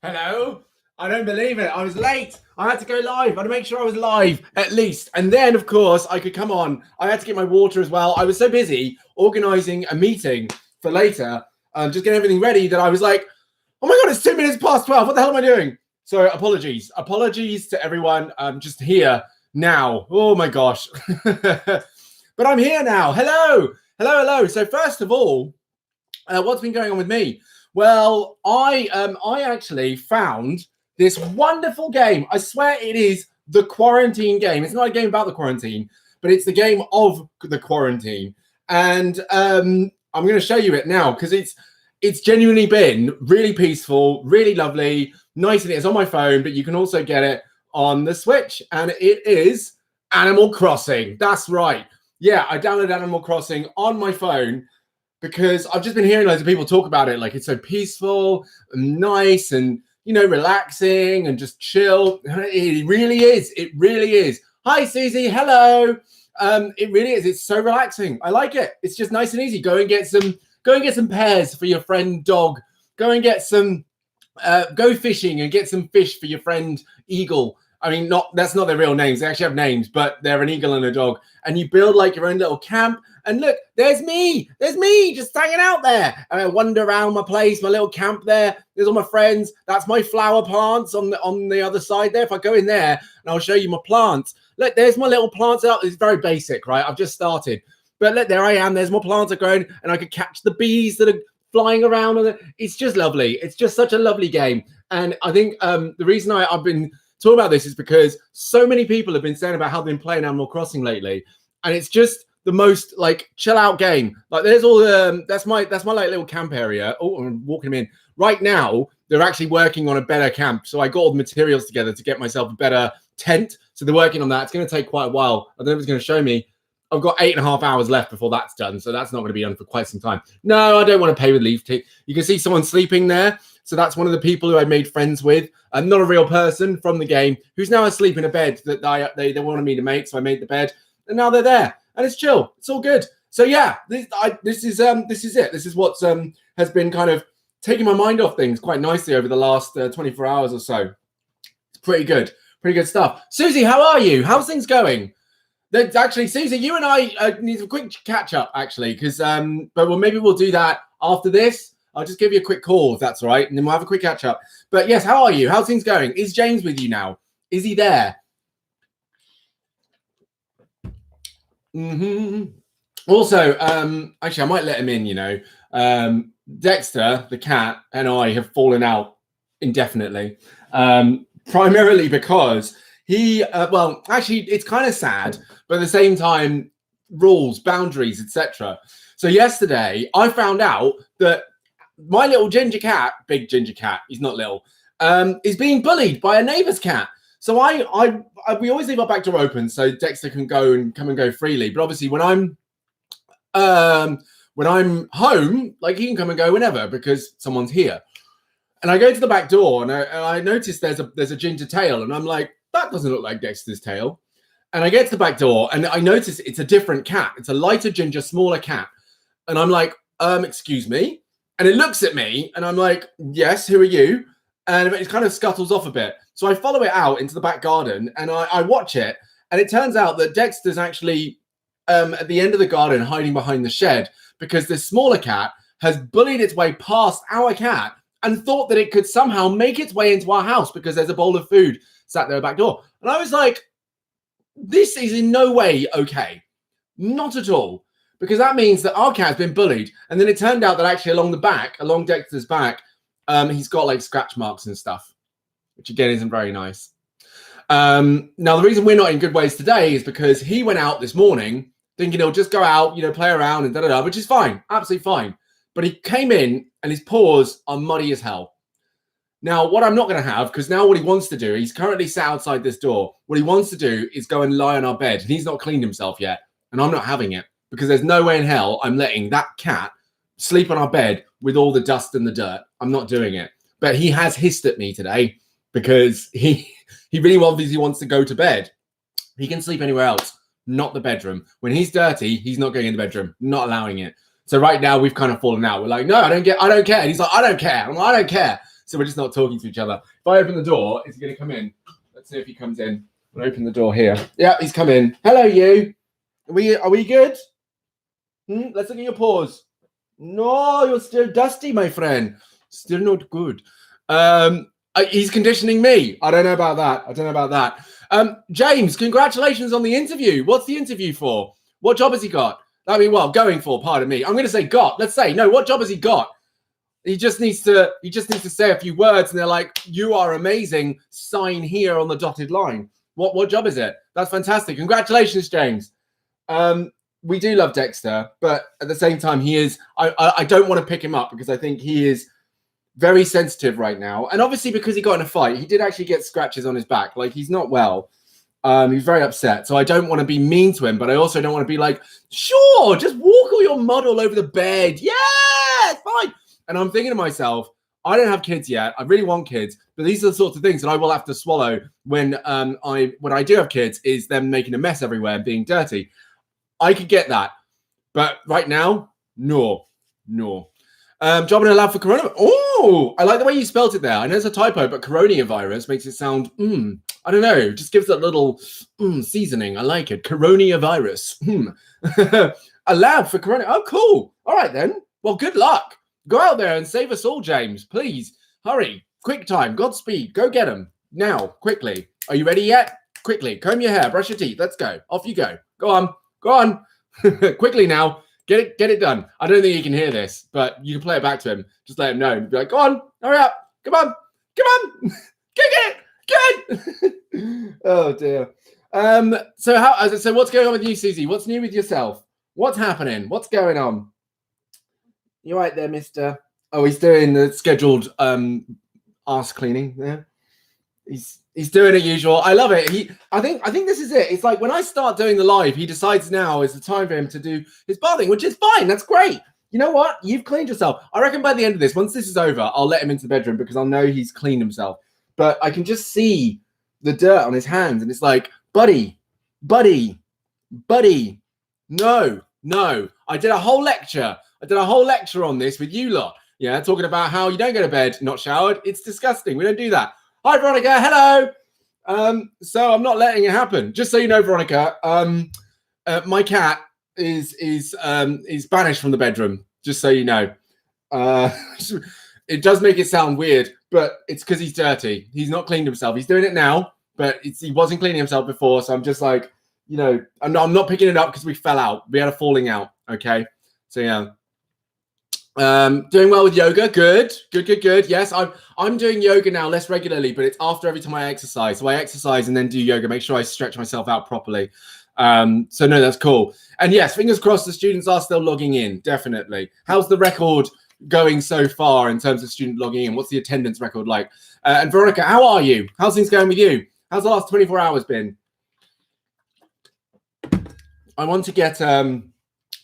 Hello? I don't believe it. I was late. I had to go live. I had to make sure I was live at least. And then, of course, I could come on. I had to get my water as well. I was so busy organizing a meeting for later, just getting everything ready that I was like, oh my God, it's 2 minutes past 12. What the hell am I doing? So apologies. Apologies to everyone. I'm just here now. Oh my gosh. But I'm here now. Hello. Hello, hello. So first of all, what's been going on with me? Well, I actually found this wonderful game. I swear it is the quarantine game. It's not a game about the quarantine, but it's the game of the quarantine. And I'm going to show you it now because it's genuinely been really peaceful, really lovely, nice. And it's on my phone, but you can also get it on the Switch. And it is Animal Crossing. That's right. Yeah, I downloaded Animal Crossing on my phone because I've just been hearing loads of people talk about it. Like it's so peaceful and nice and, you know, relaxing and just chill. It really is. It really is. Hi, Susie. Hello. It really is. It's so relaxing. I like it. It's just nice and easy. Go and get some pears for your friend dog. Go and get some, go fishing and get some fish for your friend eagle. I mean, that's not their real names. They actually have names, but they're an eagle and a dog. And you build like your own little camp. And look, there's me just hanging out there. And I wander around my place, my little camp there. There's all my friends. That's my flower plants on the other side there. If I go in there and I'll show you my plants. Look, there's my little plants out. It's very basic, right? I've just started. But look, there I am. There's my plants are growing and I could catch the bees that are flying around. It's just lovely. It's just such a lovely game. And I think the reason I've been talking about this is because so many people have been saying about how they've been playing Animal Crossing lately. And it's just the most like chill out game. Like there's all the that's my like little camp area. Oh, I'm walking them in right now. They're actually working on a better camp. So I got all the materials together to get myself a better tent. So they're working on that. It's going to take quite a while. I don't know if it's going to show me. I've got 8.5 hours left before that's done. So that's not going to be done for quite some time. No, I don't want to pay with leaf tea. You can see someone sleeping there. So that's one of the people who I made friends with. I'm not a real person from the game who's now asleep in a bed that they wanted me to make. So I made the bed and now they're there and it's chill. It's all good. So yeah, this is it. This is what's has been kind of taking my mind off things quite nicely over the last 24 hours or so. It's pretty good stuff. Susie, how are you? How's things going? Actually, Susie, you and I need a quick catch up actually, because maybe we'll do that after this. I'll just give you a quick call if that's all right, and then we'll have a quick catch up. But yes, how are you? How's things going? Is James with you now? Is he there? Also, actually, I might let him in. You know, Dexter, the cat, and I have fallen out indefinitely, primarily because he. Well, actually, it's kind of sad, but at the same time, rules, boundaries, etc. So yesterday, I found out that my little ginger cat, big ginger cat, he's not little, is being bullied by a neighbor's cat. So we always leave our back door open so Dexter can go and come and go freely. But obviously when I'm home, like he can come and go whenever because someone's here. And I go to the back door and I notice there's a ginger tail and I'm like, that doesn't look like Dexter's tail. And I get to the back door and I notice it's a different cat. It's a lighter ginger, smaller cat. And I'm like, excuse me. And it looks at me and I'm like, yes, who are you? And it kind of scuttles off a bit. So I follow it out into the back garden and I watch it. And it turns out that Dexter's actually at the end of the garden hiding behind the shed because this smaller cat has bullied its way past our cat and thought that it could somehow make its way into our house because there's a bowl of food sat there at the back door. And I was like, this is in no way okay. Not at all. Because that means that our cat has been bullied. And then it turned out that actually along Dexter's back, he's got like scratch marks and stuff, which again isn't very nice. Now, the reason we're not in good ways today is because he went out this morning thinking he'll just go out, you know, play around and da-da-da, which is fine, absolutely fine. But he came in and his paws are muddy as hell. Now, what I'm not going to have, because now what he wants to do, he's currently sat outside this door. What he wants to do is go and lie on our bed. And he's not cleaned himself yet. And I'm not having it. Because there's no way in hell I'm letting that cat sleep on our bed with all the dust and the dirt. I'm not doing it. But he has hissed at me today because he really obviously wants to go to bed. He can sleep anywhere else, not the bedroom. When he's dirty, he's not going in the bedroom, not allowing it. So right now we've kind of fallen out. We're like, no, I don't care. And he's like, I don't care. I'm like, I don't care. So we're just not talking to each other. If I open the door, is he going to come in? Let's see if he comes in. I'll open the door here. Yeah, he's come in. Hello, you. Are we good? Let's look at your paws. No, you're still dusty, my friend. Still not good. He's conditioning me. I don't know about that. James, congratulations on the interview. What's the interview for? What job has he got? I mean, well, going for, pardon me. I'm going to say got. Let's say, no, what job has he got? He just needs to say a few words and they're like, you are amazing. Sign here on the dotted line. What job is it? That's fantastic. Congratulations, James. We do love Dexter, but at the same time, he is, I don't want to pick him up because I think he is very sensitive right now. And obviously because he got in a fight, he did actually get scratches on his back. Like he's not well. He's very upset. So I don't want to be mean to him, but I also don't want to be like, sure, just walk all your mud all over the bed. Yeah, it's fine. And I'm thinking to myself, I don't have kids yet. I really want kids, but these are the sorts of things that I will have to swallow when I do have kids, is them making a mess everywhere and being dirty. I could get that. But right now, no. Job in a lab for corona. Oh, I like the way you spelled it there. I know it's a typo, but coronavirus makes it sound, I don't know, just gives that little seasoning. I like it. Coronavirus. A lab for corona. Oh, cool. All right, then. Well, good luck. Go out there and save us all, James. Please, hurry. Quick time. Godspeed. Go get them. Now, quickly. Are you ready yet? Quickly. Comb your hair. Brush your teeth. Let's go. Off you go. Go on. Quickly now. Get it done. I don't think he can hear this, but you can play it back to him. Just let him know. Be like, go on. Hurry up. Come on. Get it. Oh, dear. So what's going on with you, Susie? What's new with yourself? What's happening? What's going on? You right there, mister? Oh, he's doing the scheduled arse cleaning there. He's doing it usual. I love it. I think this is it. It's like when I start doing the live, he decides now is the time for him to do his bathing, which is fine. That's great. You know what? You've cleaned yourself. I reckon by the end of this, once this is over, I'll let him into the bedroom because I'll know he's cleaned himself. But I can just see the dirt on his hands, and it's like, buddy. No. I did a whole lecture on this with you lot. Yeah, talking about how you don't go to bed not showered. It's disgusting. We don't do that. Hi, Veronica. Hello. So I'm not letting it happen. Just so you know, Veronica, my cat is banished from the bedroom. Just so you know. It does make it sound weird, but it's because he's dirty. He's not cleaned himself. He's doing it now, but he wasn't cleaning himself before. So I'm just like, I'm not picking it up because we fell out. We had a falling out. Okay. So yeah. Doing well with yoga. Good. Yes, I'm doing yoga now less regularly, but it's after every time I exercise. So I exercise and then do yoga, make sure I stretch myself out properly. So no, that's cool. And yes, fingers crossed the students are still logging in, definitely. How's the record going so far in terms of student logging in? What's the attendance record like? And Veronica, how are you? How's things going with you? How's the last 24 hours been? I want to get a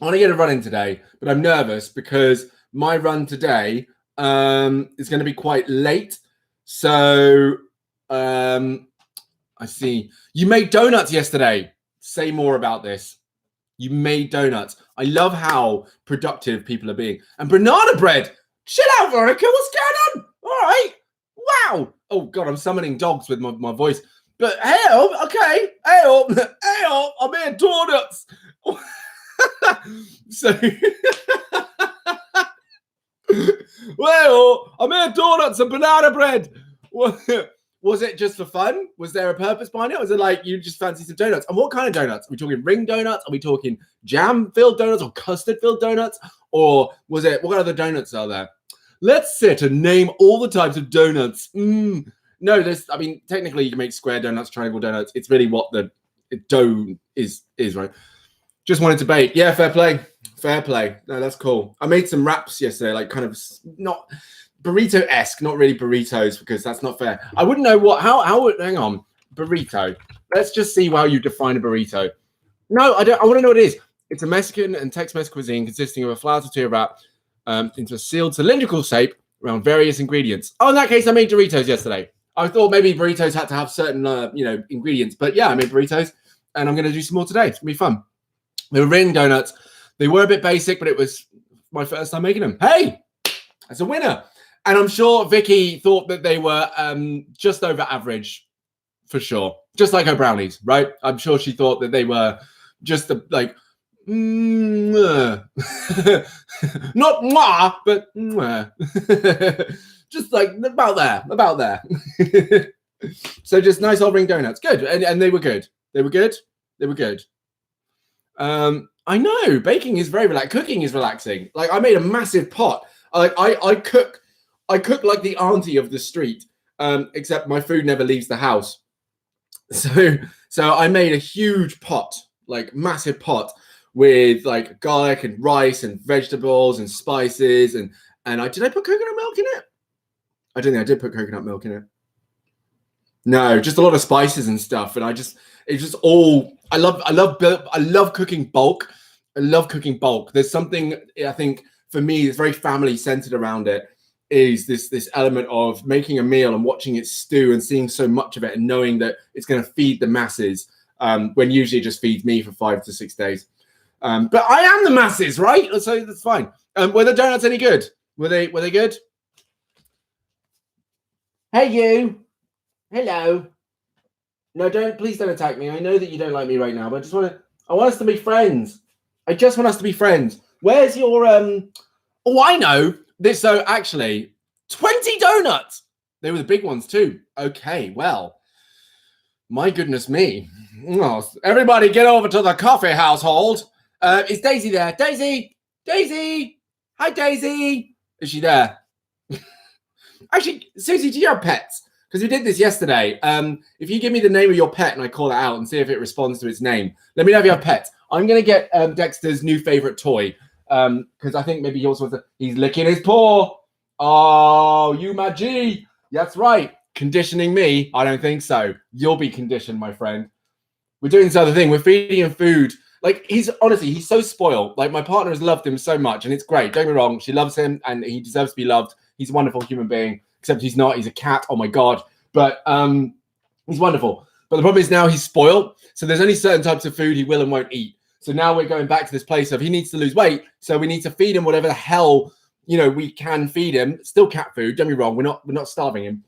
run in today, but I'm nervous because my run today is going to be quite late. So I see. You made donuts yesterday. Say more about this. You made donuts. I love how productive people are being. And banana bread. Chill out, Veronica. What's going on? All right. Wow. Oh, God, I'm summoning dogs with my voice. But help. Okay. Help. I made donuts. So... Well, I made donuts and banana bread. Was it just for fun? Was there a purpose behind it? Or was it like you just fancy some donuts? And what kind of donuts? Are we talking ring donuts? Are we talking jam-filled donuts or custard-filled donuts? Or was it, what other donuts are there? Let's sit and name all the types of donuts. No, technically you can make square donuts, triangle donuts. It's really what the dough is, right? Just wanted to bake. Yeah, fair play. No, that's cool. I made some wraps yesterday, like kind of not burrito-esque, not really burritos because that's not fair. I wouldn't know hang on, burrito. Let's just see how you define a burrito. No, I don't. I want to know what it is. It's a Mexican and Tex-Mex cuisine consisting of a flour tortilla wrap into a sealed cylindrical shape around various ingredients. Oh, in that case, I made Doritos yesterday. I thought maybe burritos had to have certain, ingredients. But yeah, I made burritos, and I'm going to do some more today. It's going to be fun. They were ring donuts. They were a bit basic, but it was my first time making them. Hey, that's a winner. And I'm sure Vicky thought that they were just over average, for sure. Just like her brownies, right? I'm sure she thought that they were just like, not mwah, but mwah. Just like about there. So just nice old ring donuts. Good. And they were good. They were good. I know baking is very relaxing. Cooking is relaxing. Like I made a massive pot. I cook like the auntie of the street, except my food never leaves the house. So I made a huge pot, like massive pot with like garlic and rice and vegetables and spices and did I put coconut milk in it? I don't think I did put coconut milk in it. No, just a lot of spices and stuff. And it's just all I love cooking bulk. I love cooking bulk. There's something I think for me that's very family centered around it. Is this element of making a meal and watching it stew and seeing so much of it and knowing that it's going to feed the masses when usually it just feeds me for 5 to 6 days. But I am the masses, right? So that's fine. Were the donuts any good? Were they good? Hey, you. Hello. No, please don't attack me. I know that you don't like me right now, but I want us to be friends. I just want us to be friends. Where's your oh, I know. So actually, 20 donuts. They were the big ones too. Okay, well, my goodness me. Oh, everybody get over to the coffee household. Is Daisy there? Daisy! Hi, Daisy! Is she there? Actually, Susie, do you have pets? Because we did this yesterday. If you give me the name of your pet and I call it out and see if it responds to its name, let me know if you have pets. I'm going to get Dexter's new favorite toy. Because I think maybe he also wants to, he's licking his paw. Oh, you my G. That's right. Conditioning me? I don't think so. You'll be conditioned, my friend. We're doing this other thing. We're feeding him food. Like, he's so spoiled. Like, my partner has loved him so much, and it's great. Don't get me wrong. She loves him, and he deserves to be loved. He's a wonderful human being, except he's not. He's a cat. Oh, my God. But he's wonderful. But the problem is now he's spoiled. So there's only certain types of food he will and won't eat. So now we're going back to this place of he needs to lose weight. So we need to feed him whatever the hell, we can feed him. Still cat food. Don't be wrong. We're not starving him.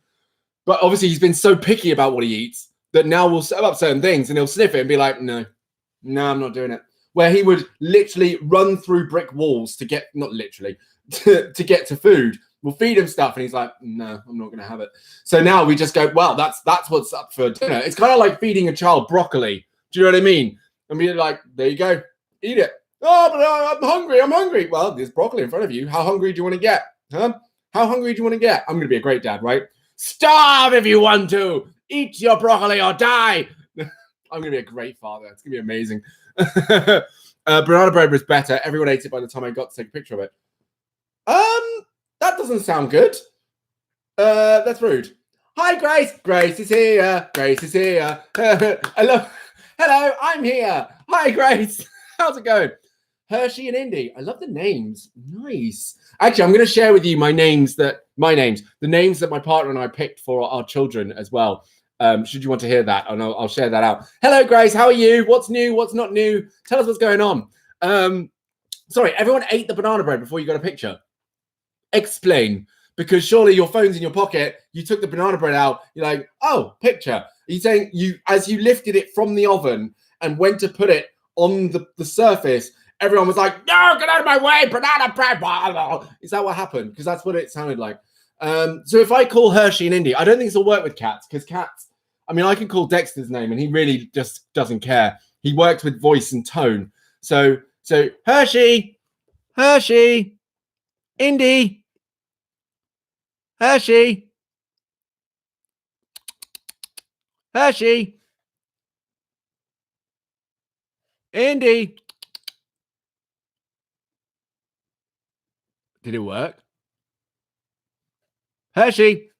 But obviously he's been so picky about what he eats that now we'll set up certain things and he'll sniff it and be like, no, I'm not doing it. Where he would literally run through brick walls to get, not literally, to get to food. We'll feed him stuff and he's like, no, I'm not going to have it. So now we just go, well, that's what's up for dinner. It's kind of like feeding a child broccoli. Do you know what I mean? And we're like, there you go, eat it. Oh, but I'm hungry. Well, there's broccoli in front of you. How hungry do you want to get? Huh? How hungry do you want to get? I'm going to be a great dad, right? Starve if you want to. Eat your broccoli or die. I'm going to be a great father. It's going to be amazing. Banana bread was better. Everyone ate it by the time I got to take a picture of it. That doesn't sound good. That's rude. Hi, Grace. Grace is here. Hello, I'm here. Hi, Grace. How's it going? Hershey and Indy. I love the names. Nice. Actually, I'm going to share with you the names that my partner and I picked for our children as well. Should you want to hear that? And I'll share that out. Hello, Grace. How are you? What's new? What's not new? Tell us what's going on. Sorry, everyone ate the banana bread before you got a picture. Explain. Because surely your phone's in your pocket. You took the banana bread out. You're like, oh, picture. Are you saying as you lifted it from the oven and went to put it on the surface, everyone was like, no, get out of my way, banana bread. Is that what happened? Because that's what it sounded like. So if I call Hershey and Indy, I don't think this will work with cats because cats, I mean, I can call Dexter's name and he really just doesn't care. He works with voice and tone. So Hershey, Indy, Hershey, Indy. Did it work? Hershey.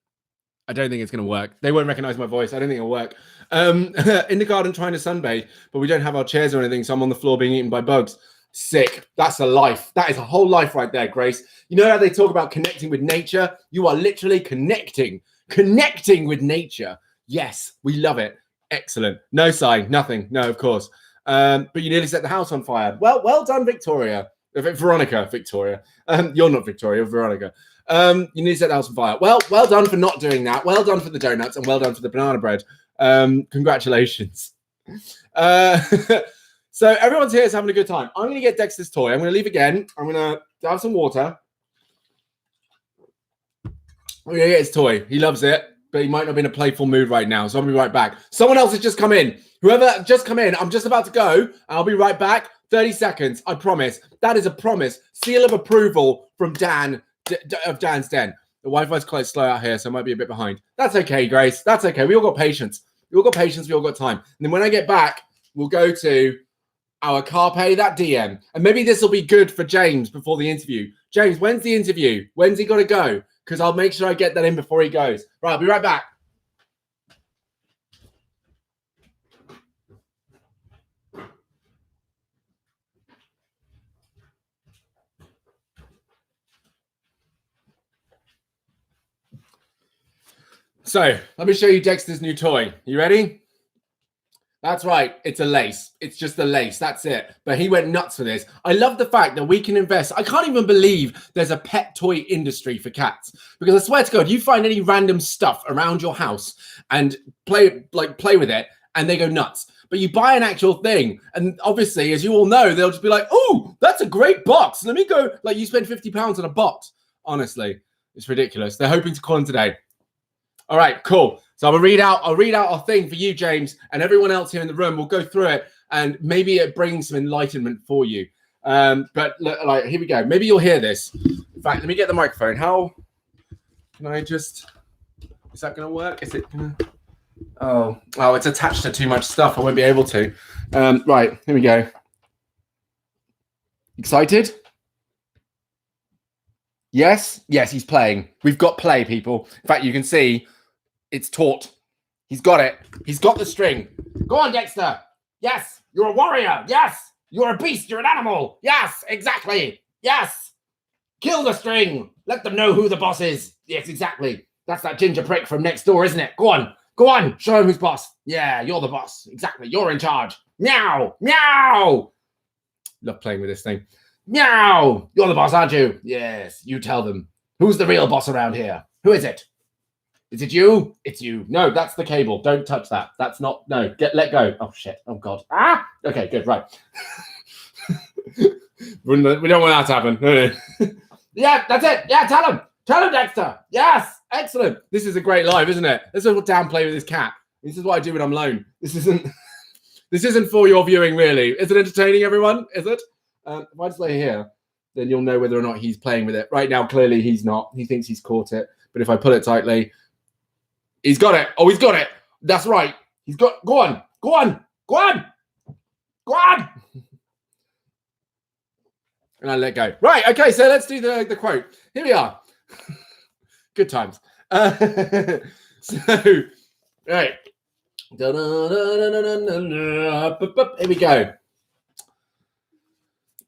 I don't think it's going to work. They won't recognize my voice. I don't think it'll work. In the garden trying to sunbathe, but we don't have our chairs or anything, so I'm on the floor being eaten by bugs. Sick. That's a life. That is a whole life right there, Grace. You know how they talk about connecting with nature? You are literally connecting with nature. Yes, we love it. Excellent. No sign, nothing. No, of course. But you nearly set the house on fire. Well done, Victoria. Victoria. You're not Victoria, Veronica. You need to set the house on fire. Well done for not doing that. Well done for the donuts, and well done for the banana bread. Congratulations. So everyone's here is having a good time. I'm going to get Dexter's toy. I'm going to leave again. I'm going to have some water. I'm going to get his toy. He loves it, but he might not be in a playful mood right now, so I'll be right back. Someone else has just come in. Whoever just come in, I'm just about to go. I'll be right back. 30 seconds, I promise. That is a promise. Seal of approval from Dan of Dan's Den. The Wi-Fi's quite slow out here, so I might be a bit behind. That's okay, Grace. That's okay. We all got patience. We all got patience. We all got time. And then when I get back, we'll go to our Carpe that DM. And maybe this will be good for James before the interview. James, when's the interview? When's he got to go? Because I'll make sure I get that in before he goes. Right, I'll be right back. So, let me show you Dexter's new toy. You ready? That's right. It's a lace. It's just a lace. That's it. But he went nuts for this. I love the fact that we can invest. I can't even believe there's a pet toy industry for cats. Because I swear to God, you find any random stuff around your house and play with it, and they go nuts. But you buy an actual thing, and obviously, as you all know, they'll just be like, "Oh, that's a great box. Let me go." Like, you spend £50 on a box. Honestly, it's ridiculous. They're hoping to call him today. All right, cool. So I'll read out our thing for you, James, and everyone else here in the room. We'll go through it, and maybe it brings some enlightenment for you. But like, here we go. Maybe you'll hear this. In fact, let me get the microphone. How can I just? Is that going to work? Is it? Gonna... Oh, it's attached to too much stuff. I won't be able to. Right, here we go. Excited? Yes, he's playing. We've got play, people. In fact, you can see. It's taut. He's got it. He's got the string. Go on, Dexter. Yes, you're a warrior. Yes, you're a beast. You're an animal. Yes, exactly. Yes. Kill the string. Let them know who the boss is. Yes, exactly. That's that ginger prick from next door, isn't it? Go on. Go on. Show him who's boss. Yeah, you're the boss. Exactly. You're in charge. Meow. Meow. Love playing with this thing. Meow. You're the boss, aren't you? Yes, you tell them. Who's the real boss around here? Who is it? Is it you? It's you. No, that's the cable. Don't touch that. That's not. No, let go. Oh shit. Oh god. Ah. Okay. Good. Right. We don't want that to happen. No. Yeah, that's it. Yeah, tell him. Tell him, Dexter. Yes. Excellent. This is a great live, isn't it? This is what Dan play with his cat. This is what I do when I'm alone. This isn't for your viewing, really. Is it entertaining, everyone? Is it? If I just lay here, then you'll know whether or not he's playing with it. Right now, clearly he's not. He thinks he's caught it. But if I pull it tightly. He's got it. Oh, he's got it. That's right. He's got. Go on. Go on. Go on. Go on. And I let go. Right. Okay. So let's do the quote. Here we are. Good times. So, right. Here we go.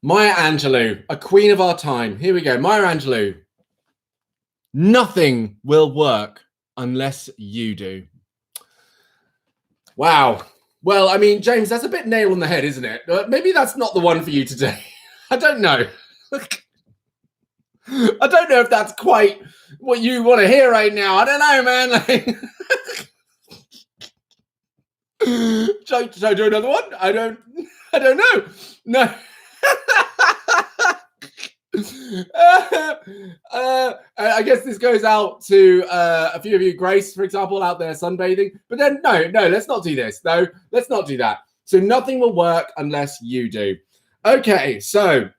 Maya Angelou, a queen of our time. Here we go. Maya Angelou. Nothing will work unless you do. Wow. Well, I mean, James, that's a bit nail on the head, isn't it? Maybe that's not the one for you today. I don't know. I don't know if that's quite what you want to hear right now. I don't know, man. Should I do another one? I don't know. No. I guess this goes out to a few of you, Grace, for example, out there sunbathing. But then, no, let's not do this. No, let's not do that. So nothing will work unless you do. Okay, so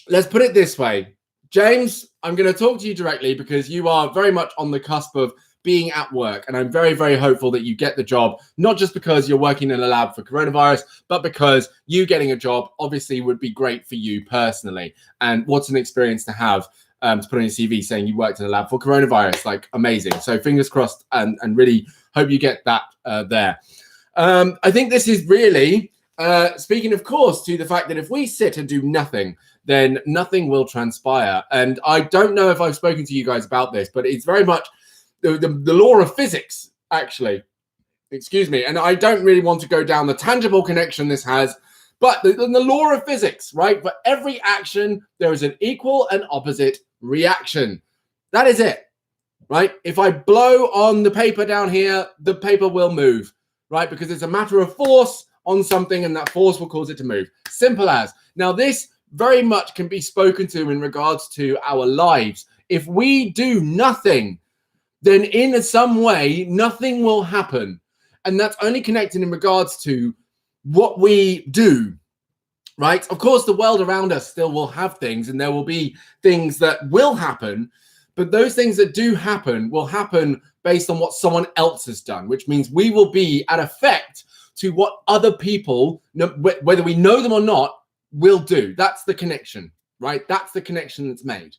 let's put it this way. James, I'm going to talk to you directly because you are very much on the cusp of being at work. And I'm very, very hopeful that you get the job, not just because you're working in a lab for coronavirus, but because you getting a job obviously would be great for you personally. And what's an experience to have to put on your CV saying you worked in a lab for coronavirus, like amazing. So fingers crossed and really hope you get that there. I think this is really speaking, of course, to the fact that if we sit and do nothing, then nothing will transpire. And I don't know if I've spoken to you guys about this, but it's very much the law of physics, actually. Excuse me. And I don't really want to go down the tangible connection this has, but the law of physics, right? For every action, there is an equal and opposite reaction. That is it, right? If I blow on the paper down here, the paper will move, right? Because it's a matter of force on something, and that force will cause it to move. Simple as. Now, this very much can be spoken to in regards to our lives. If we do nothing, then in some way, nothing will happen. And that's only connected in regards to what we do, right? Of course, the world around us still will have things, and there will be things that will happen, but those things that do happen will happen based on what someone else has done, which means we will be at effect to what other people, whether we know them or not, will do. That's the connection, right? That's the connection that's made.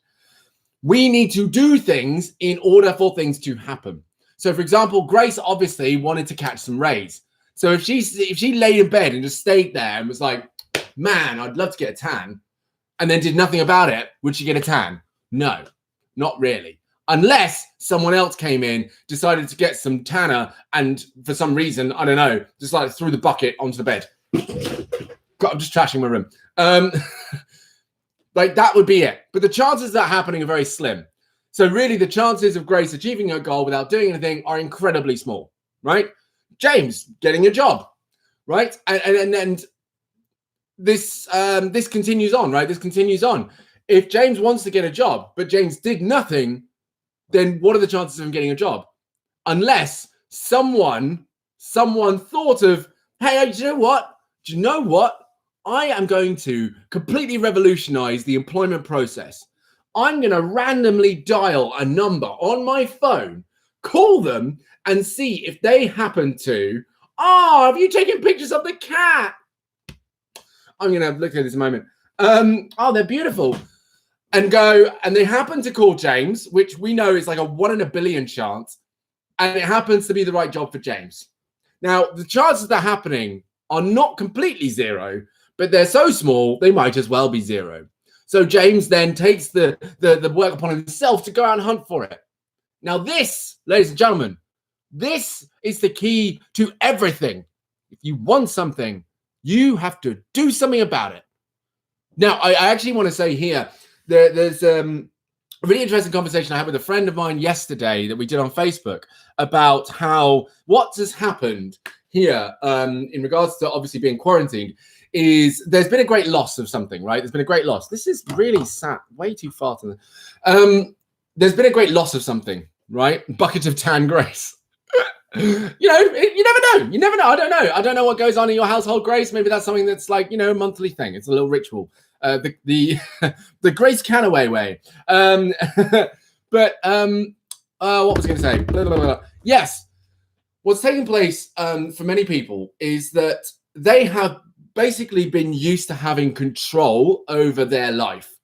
We need to do things in order for things to happen. So, for example, Grace obviously wanted to catch some rays. So if she laid in bed and just stayed there and was like, man, I'd love to get a tan, and then did nothing about it, would she get a tan? No, not really. Unless someone else came in, decided to get some tanner, and for some reason, I don't know, just like threw the bucket onto the bed. God, I'm just trashing my room. Like that would be it. But the chances of that happening are very slim. So really the chances of Grace achieving her goal without doing anything are incredibly small, right? James getting a job, right? And this continues on, right? This continues on. If James wants to get a job, but James did nothing, then what are the chances of him getting a job? Unless someone thought of, hey, do you know what? I am going to completely revolutionize the employment process. I'm going to randomly dial a number on my phone, call them, and see if they happen to, have you taken pictures of the cat? I'm going to look at this in a moment. They're beautiful. And they happen to call James, which we know is like a 1 in a billion chance. And it happens to be the right job for James. Now, the chances of that happening are not completely zero, but they're so small, they might as well be zero. So James then takes the work upon himself to go out and hunt for it. Now this, ladies and gentlemen, this is the key to everything. If you want something, you have to do something about it. Now, I actually want to say here, there's a really interesting conversation I had with a friend of mine yesterday that we did on Facebook about what has happened here in regards to obviously being quarantined. Is there's been a great loss of something, right? There's been a great loss. This is really sat way too far to the. There's been a great loss of something, right? Bucket of tan Grace. You never know. You never know. I don't know what goes on in your household, Grace. Maybe that's something that's like, a monthly thing. It's a little ritual. The Grace Canaway way. What was I going to say? Blah, blah, blah. Yes. What's taking place for many people is that they have basically been used to having control over their life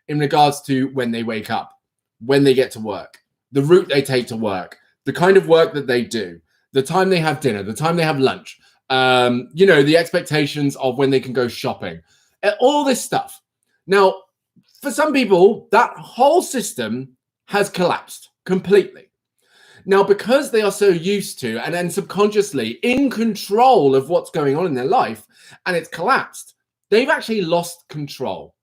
in regards to when they wake up, when they get to work, the route they take to work, the kind of work that they do, the time they have dinner, the time they have lunch, the expectations of when they can go shopping, all this stuff. Now, for some people, that whole system has collapsed completely. Now, because they are so used to and then subconsciously in control of what's going on in their life, and it's collapsed, they've actually lost control.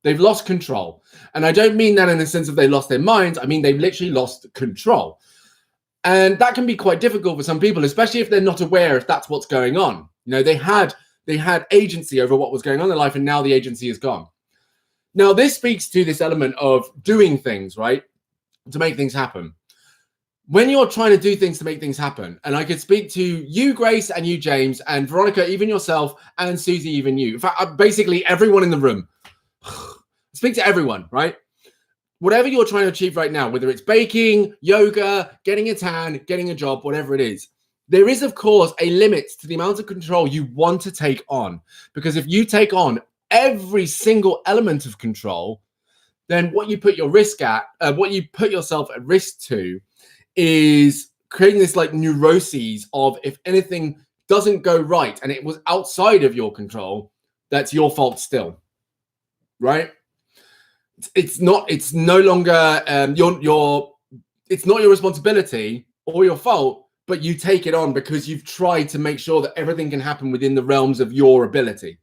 They've lost control. And I don't mean that in the sense of they lost their minds. I mean, they've literally lost control. And that can be quite difficult for some people, especially if they're not aware if that's what's going on. They had agency over what was going on in their life, and now the agency is gone. Now, this speaks to this element of doing things, right, to make things happen. When you're trying to do things to make things happen, and I could speak to you, Grace, and you, James, and Veronica, even yourself, and Susie, even you. In fact, basically everyone in the room. Speak to everyone, right? Whatever you're trying to achieve right now, whether it's baking, yoga, getting a tan, getting a job, whatever it is, there is, of course, a limit to the amount of control you want to take on. Because if you take on every single element of control, then what you put yourself at risk to is creating this like neuroses of if anything doesn't go right and it was outside of your control, that's your fault still, right? It's no longer it's not your responsibility or your fault, but you take it on because you've tried to make sure that everything can happen within the realms of your ability,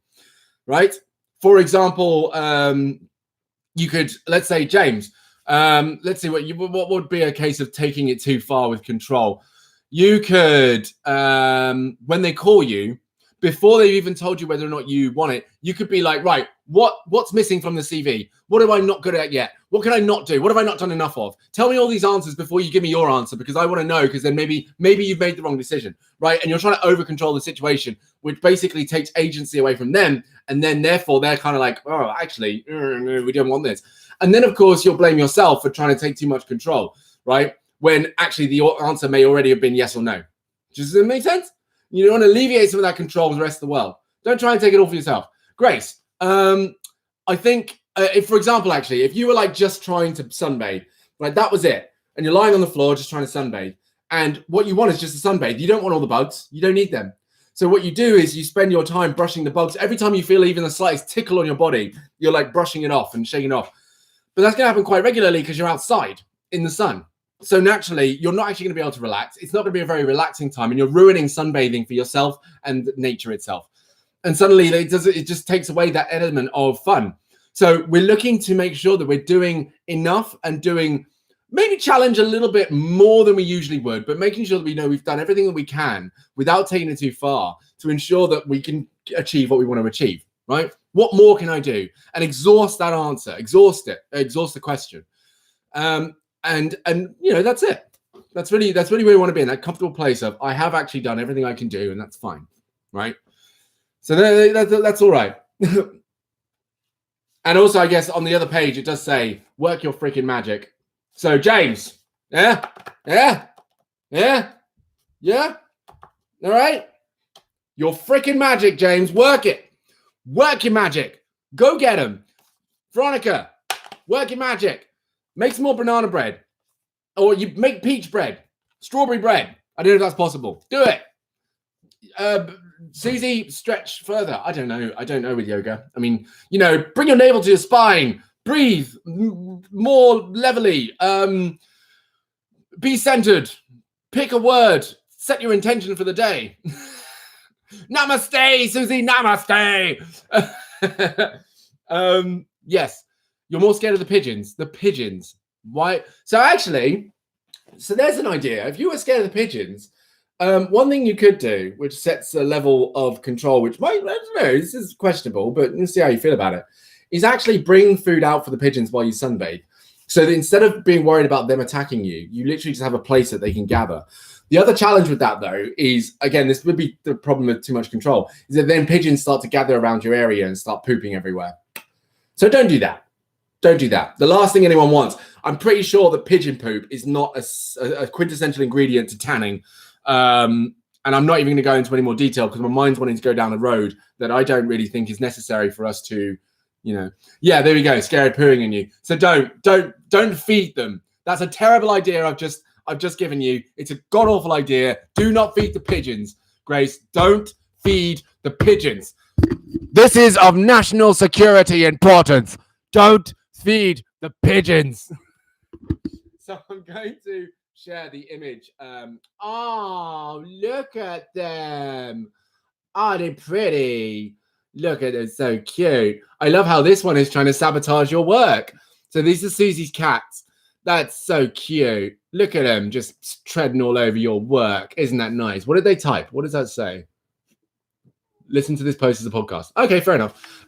right? For example, you could, let's say, James, Let's see what would be a case of taking it too far with control. You could, when they call you, before they've even told you whether or not you want it, you could be like, right, what's missing from the CV? What am I not good at yet? What can I not do? What have I not done enough of? Tell me all these answers before you give me your answer, because I want to know, because then maybe you've made the wrong decision, right? And you're trying to over control the situation, which basically takes agency away from them. And then therefore they're kind of like, oh, actually, we don't want this. And then of course you'll blame yourself for trying to take too much control, right? When actually the answer may already have been yes or no. Does it make sense? You want to alleviate some of that control with the rest of the world. Don't try and take it all for yourself. Grace, I think, if, for example, actually, if you were like just trying to sunbathe, like that was it, and you're lying on the floor just trying to sunbathe, and what you want is just a sunbathe. You don't want all the bugs. You don't need them. So what you do is you spend your time brushing the bugs. Every time you feel even the slightest tickle on your body, you're like brushing it off and shaking it off. But that's going to happen quite regularly because you're outside in the sun. So naturally, you're not actually going to be able to relax. It's not going to be a very relaxing time, and you're ruining sunbathing for yourself and nature itself. And suddenly it just takes away that element of fun. So we're looking to make sure that we're doing enough and doing maybe challenge a little bit more than we usually would, but making sure that we know we've done everything that we can without taking it too far to ensure that we can achieve what we want to achieve, right? What more can I do? And exhaust that answer, exhaust the question. And you know, that's it. That's really where we want to be, in that comfortable place of I have actually done everything I can do, and that's fine, right? So that's all right. And also, I guess on the other page it does say work your freaking magic. So James, yeah, all right, your freaking magic, James, work it, work your magic, go get him. Veronica, work your magic. Make some more banana bread, or you make peach bread, strawberry bread. I don't know if that's possible. Do it. Susie, stretch further. I don't know with yoga. I mean, you know, bring your navel to your spine. Breathe more levelly. Be centered. Pick a word. Set your intention for the day. Namaste, Susie. Namaste. Yes. You're more scared of the pigeons. The pigeons. Why? So there's an idea. If you were scared of the pigeons, one thing you could do, which sets a level of control, which might, I don't know, this is questionable, but you'll see how you feel about it, is actually bring food out for the pigeons while you sunbathe. So that instead of being worried about them attacking you, you literally just have a place that they can gather. The other challenge with that, though, is, again, this would be the problem with too much control, is that then pigeons start to gather around your area and start pooping everywhere. So don't do that. Don't do that. The last thing anyone wants. I'm pretty sure that pigeon poop is not a quintessential ingredient to tanning. And I'm not even going to go into any more detail because my mind's wanting to go down a road that I don't really think is necessary for us to, you know. Yeah, there we go. Scared pooing in you. So don't feed them. That's a terrible idea I've just given you. It's a god awful idea. Do not feed the pigeons. Grace, don't feed the pigeons. This is of national security importance. Don't feed the pigeons. So I'm going to share the image. Oh, look at them. Oh, they're pretty. Look at them, so cute. I love how this one is trying to sabotage your work. So these are Susie's cats. That's so cute. Look at them just treading all over your work. Isn't that nice? What did they type? What does that say? Listen to this post as a podcast. Okay, fair enough.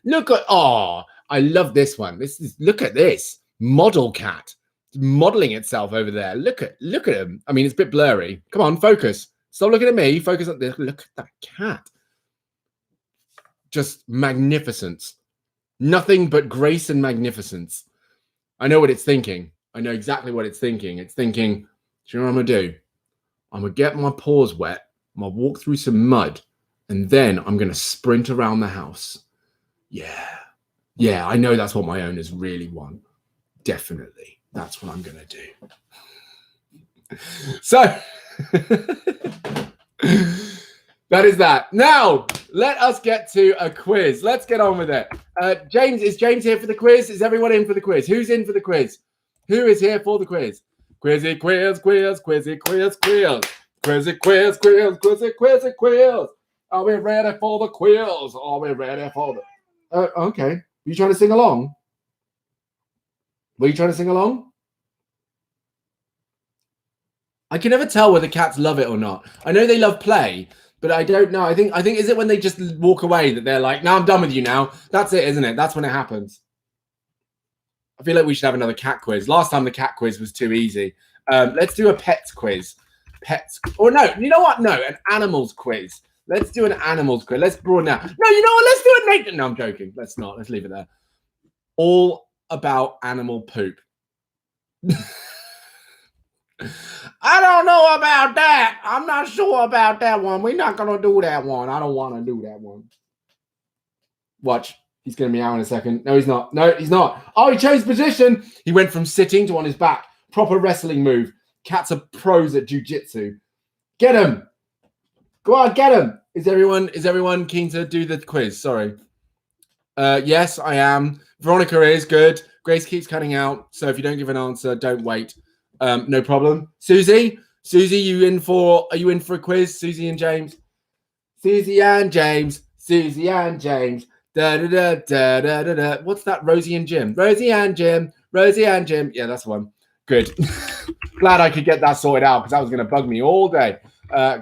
Look at, oh, I love this one. Look at this model cat modeling itself over there. Look at him. I mean, it's a bit blurry. Come on, focus. Stop looking at me. Focus on this. Look at that cat. Just magnificence. Nothing but grace and magnificence. I know what it's thinking. I know exactly what it's thinking. It's thinking, do you know what I'm going to do? I'm going to get my paws wet. I'm going to walk through some mud. And then I'm going to sprint around the house. Yeah, I know that's what my owners really want. Definitely. That's what I'm going to do. So, that is that. Now, let us get to a quiz. Let's get on with it. James, is James here for the quiz? Is everyone in for the quiz? Who's in for the quiz? Who is here for the quiz? Quizzy quiz, quiz, quizzy quiz, quiz. Quizzy quiz, quiz, quizzy quizzy quiz. Are we ready for the quiz? Are we ready for the... okay. Are you trying to sing along? Were you trying to sing along? I can never tell whether cats love it or not. I know they love play, but I don't know. I think is it when they just walk away that they're like, "No, I'm done with you now." That's it, isn't it? That's when it happens. I feel like we should have another cat quiz. Last time the cat quiz was too easy. Let's do a pets quiz. Pets, or no, you know what? No, an animals quiz. Let's do an animals quiz. Let's broaden out. No, you know what? Let's do a naked. No, I'm joking. Let's not. Let's leave it there. All about animal poop. I don't know about that. I'm not sure about that one. We're not going to do that one. I don't want to do that one. Watch. He's going to meow in a second. No, he's not. No, he's not. Oh, he changed position. He went from sitting to on his back. Proper wrestling move. Cats are pros at jiu-jitsu. Get him. Go on, get him. Is everyone keen to do the quiz? Sorry. Yes, I am. Veronica is good. Grace keeps cutting out. So if you don't give an answer, don't wait. No problem. Susie, are you in for a quiz? Susie and James. Da, da, da, da, da, da, da. What's that? Rosie and Jim. Yeah, that's the one. Good. Glad I could get that sorted out because that was going to bug me all day.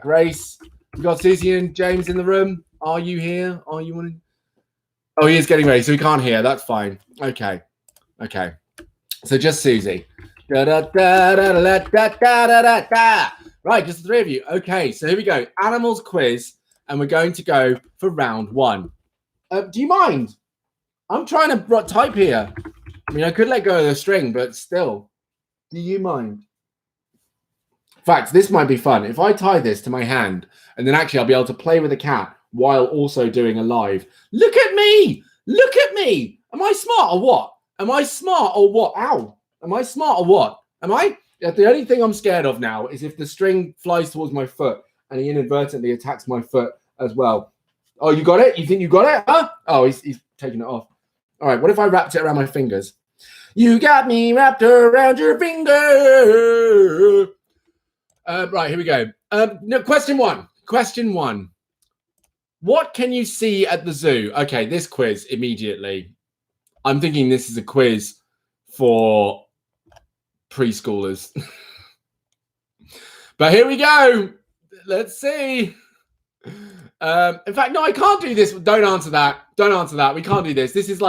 Grace, you got Susie and James in the room. Are you here? Are you wanting? Oh, he is getting ready, so he can't hear. That's fine. Okay. So just Susie. Da, da, da, da, da, da, da, da, da. Right, just the three of you. Okay, so here we go. Animals quiz, and we're going to go for round one. Do you mind? I'm trying to type here. I mean, I could let go of the string, but still. Do you mind? In fact, this might be fun. If I tie this to my hand, and then actually I'll be able to play with the cat while also doing a live. Look at me! Look at me! Am I smart or what? Ow! Am I smart or what? Am I? The only thing I'm scared of now is if the string flies towards my foot and he inadvertently attacks my foot as well. Oh, you got it? You think you got it? Huh? Oh, he's taking it off. All right, what if I wrapped it around my fingers? You got me wrapped around your finger. Right, here we go. No, question one. What can you see at the zoo? Okay, this quiz immediately. I'm thinking this is a quiz for preschoolers. But here we go. Let's see. In fact, no, I can't do this. Don't answer that. We can't do this. This is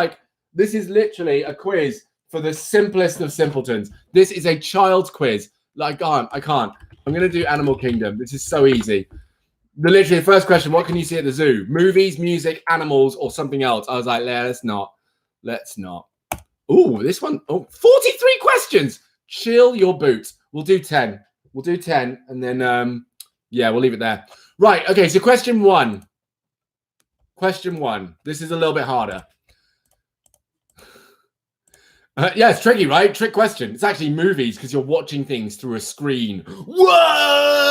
literally a quiz for the simplest of simpletons. This is a child's quiz. I can't. I'm going to do Animal Kingdom. This is so easy. Literally, the first question, what can you see at the zoo? Movies, music, animals, or something else? I was like, let's not. Ooh, this one. Oh, 43 questions. Chill your boots. We'll do 10. And then, yeah, we'll leave it there. Right, okay, so question one. This is a little bit harder. Yeah, it's tricky, right? Trick question. It's actually movies because you're watching things through a screen. Whoa!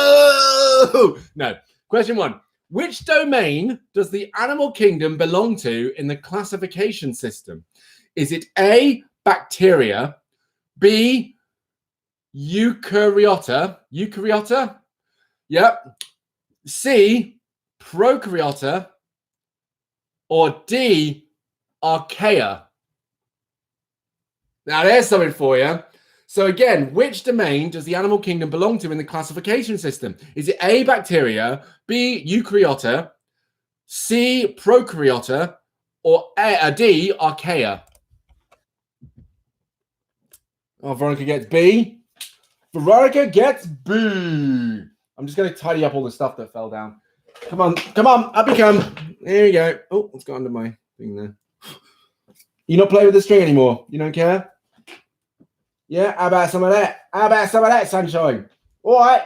No. Question one. Which domain does the animal kingdom belong to in the classification system? Is it A, bacteria, B, Eukaryota? Yep. C, prokaryota, or D, archaea? Now, there's something for you. So again, which domain does the animal kingdom belong to in the classification system? Is it A, bacteria, B, Eukaryota, C, prokaryota, or D, archaea? Oh, Veronica gets B. I'm just going to tidy up all the stuff that fell down. Come on, up you come. There you go. Oh, it's got under my thing there. You not play with the string anymore? You don't care? Yeah, how about some of that? Sunshine? All right.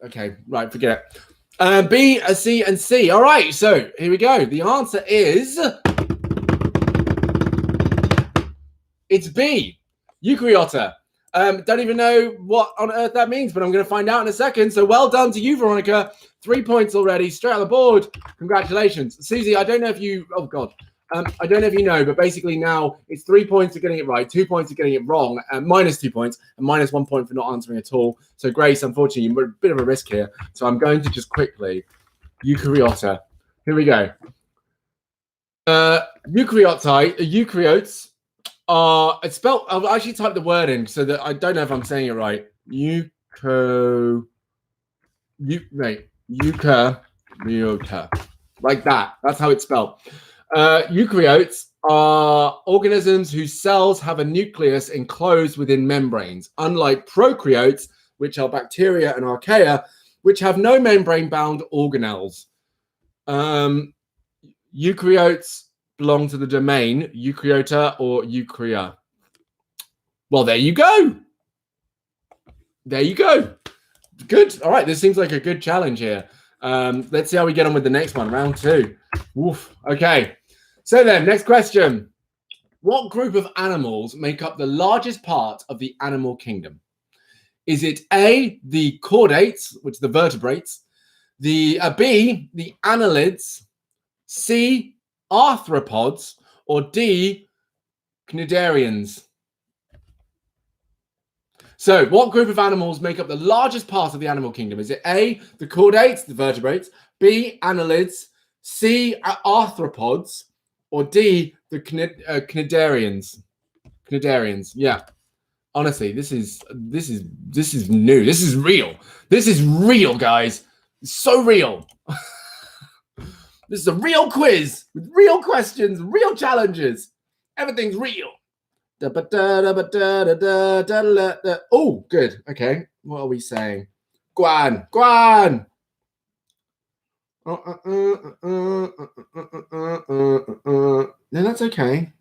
Okay, right, forget it. B, a C, and C. All right, so here we go. The answer is... it's B, Eukaryota. Don't even know what on earth that means, but I'm going to find out in a second. So well done to you, Veronica. 3 points already, straight on the board. Congratulations. Susie, I don't know if you... Oh, God. I don't know if you know, but basically now it's 3 points for getting it right, 2 points for getting it wrong, and minus 2 points, and minus 1 point for not answering at all. So, Grace, unfortunately, you're a bit of a risk here. So I'm going to just quickly... Eukaryota. Here we go. Eukaryotes it's spelled. I'll actually type the word in so that I don't know if I'm saying it right. Eukaryota, like that. That's how it's spelled. Eukaryotes are organisms whose cells have a nucleus enclosed within membranes, unlike prokaryotes, which are bacteria and archaea, which have no membrane-bound organelles. Eukaryotes belong to the domain Eukaryota or Eukarya. Well, there you go. There you go. Good. All right. This seems like a good challenge here. Let's see how we get on with the next one, round 2. Woof. Okay. So then, next question. What group of animals make up the largest part of the animal kingdom? Is it A, the chordates, which are the vertebrates, B, the annelids, C, arthropods, or D, cnidarians? So, what group of animals make up the largest part of the animal kingdom? Is it A, the chordates, the vertebrates, B, annelids, C, arthropods, or D, the cnidarians? Cnidarians, yeah. Honestly, this is new. This is real. This is real, guys. It's so real. This is a real quiz with real questions, real challenges. Everything's real. Oh, good. Okay. What are we saying? Guan. No, that's okay.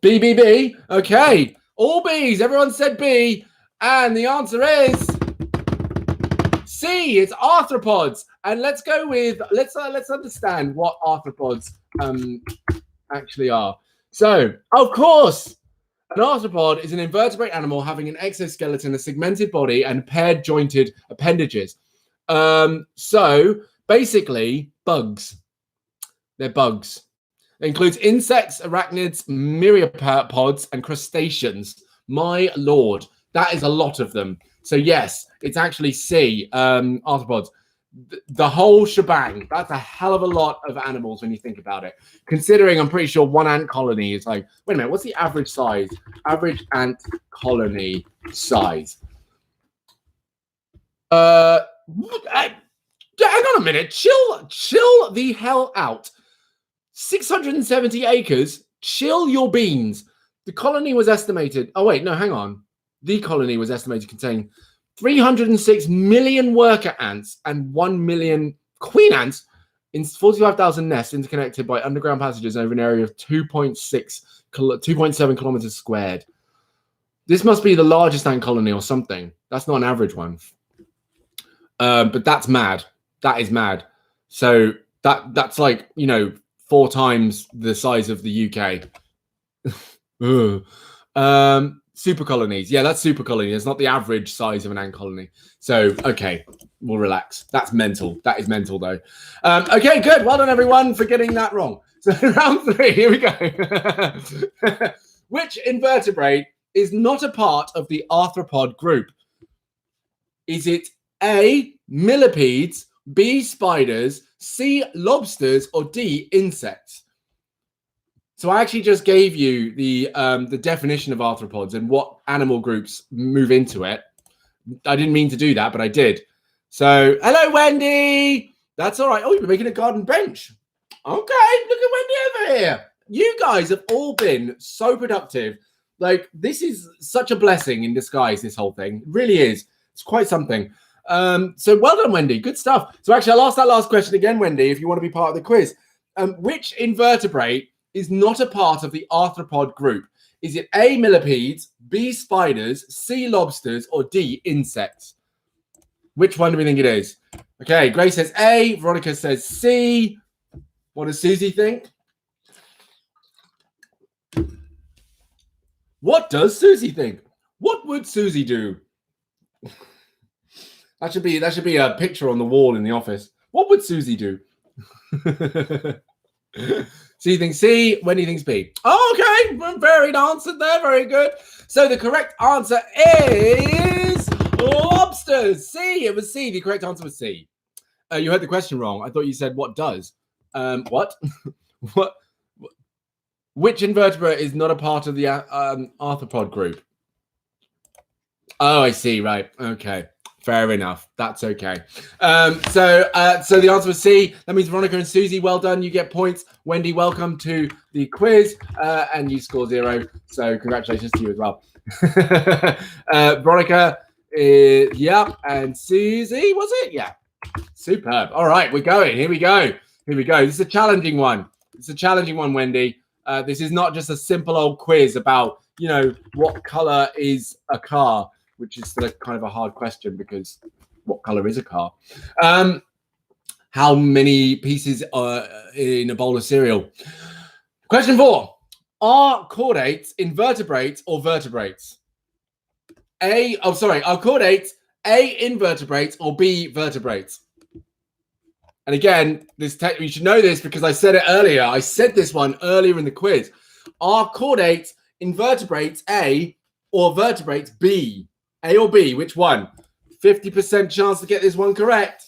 B. Okay. All B's. Everyone said B. And the answer is C. It's arthropods. And let's go with, let's understand what arthropods actually are. So, of course, an arthropod is an invertebrate animal having an exoskeleton, a segmented body, and paired jointed appendages. So basically, bugs. They're bugs. It includes insects, arachnids, myriapods, and crustaceans. My lord, that is a lot of them. So yes, it's actually C, arthropods. The whole shebang. That's a hell of a lot of animals when you think about it. Considering I'm pretty sure one ant colony is like, wait a minute, what's the average size? Average ant colony size. Hang on a minute. Chill the hell out. 670 acres. Chill your beans. The colony was estimated. Oh, wait, no, hang on. The colony was estimated to contain 306 million worker ants and 1 million queen ants in 45,000 nests interconnected by underground passages over an area of 2.7 kilometers squared. This must be the largest ant colony or something. That's not an average one. But that's mad. That is mad. So that's like, 4 times the size of the UK. Super colonies. Yeah, that's super colony. It's not the average size of an ant colony. So, okay, we'll relax. That's mental. That is mental, though. Okay, good. Well done, everyone, for getting that wrong. So, round 3, here we go. Which invertebrate is not a part of the arthropod group? Is it A, millipedes, B, spiders, C, lobsters, or D, insects? So I actually just gave you the definition of arthropods and what animal groups move into it. I didn't mean to do that, but I did. So, hello, Wendy. That's all right. Oh, you're making a garden bench. Okay, look at Wendy over here. You guys have all been so productive. Like, this is such a blessing in disguise, this whole thing. It really is. It's quite something. So well done, Wendy. Good stuff. So actually, I'll ask that last question again, Wendy, if you want to be part of the quiz. Which invertebrate is not a part of the arthropod group? Is it A, millipedes, B, spiders, C, lobsters, or D, insects? Which one do we think it is? Okay, Grace says A, Veronica says C. What does Susie think? What does Susie think? What would Susie do? That should be a picture on the wall in the office. What would Susie do? So you think C, Wendy thinks B. Oh, okay, varied answer there, very good. So the correct answer is lobsters. C, it was C. The correct answer was C. You heard the question wrong. I thought you said what does. What? What? Which invertebrate is not a part of the arthropod group? Oh, I see. Right. Okay. Fair enough. That's okay. So the answer was C. That means Veronica and Susie, well done. You get points. Wendy, welcome to the quiz, and you score 0. So congratulations to you as well. Veronica, yeah, and Susie, was it? Yeah. Superb. All right, we're going. Here we go. Here we go. This is a challenging one. It's a challenging one, Wendy. This is not just a simple old quiz about, what color is a car, which is still kind of a hard question because what color is a car? How many pieces are in a bowl of cereal? Question 4. Are chordates invertebrates or vertebrates? Are chordates A, invertebrates or B, vertebrates? And again, you should know this because I said it earlier. I said this one earlier in the quiz. Are chordates invertebrates A or vertebrates B? A or B, which one? 50% chance to get this one correct.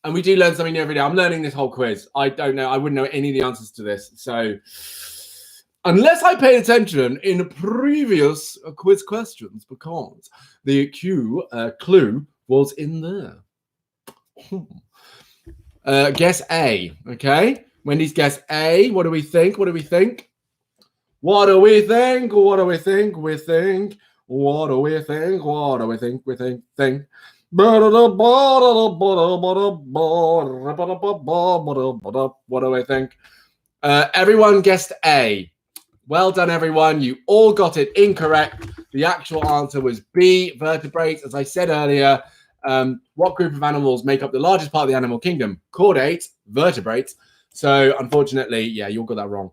And we do learn something new every day. I'm learning this whole quiz. I don't know. I wouldn't know any of the answers to this. So unless I paid attention in previous quiz questions, because the clue was in there. Guess A, okay? Wendy's guess A. What do we think? What do we think? What do we think? What do we think? We think. What do we think? What do we think? We think. What do we think? Everyone guessed A. Well done, everyone. You all got it incorrect. The actual answer was B, vertebrates. As I said earlier, what group of animals make up the largest part of the animal kingdom? Chordates, vertebrates. So unfortunately, yeah, you all got that wrong.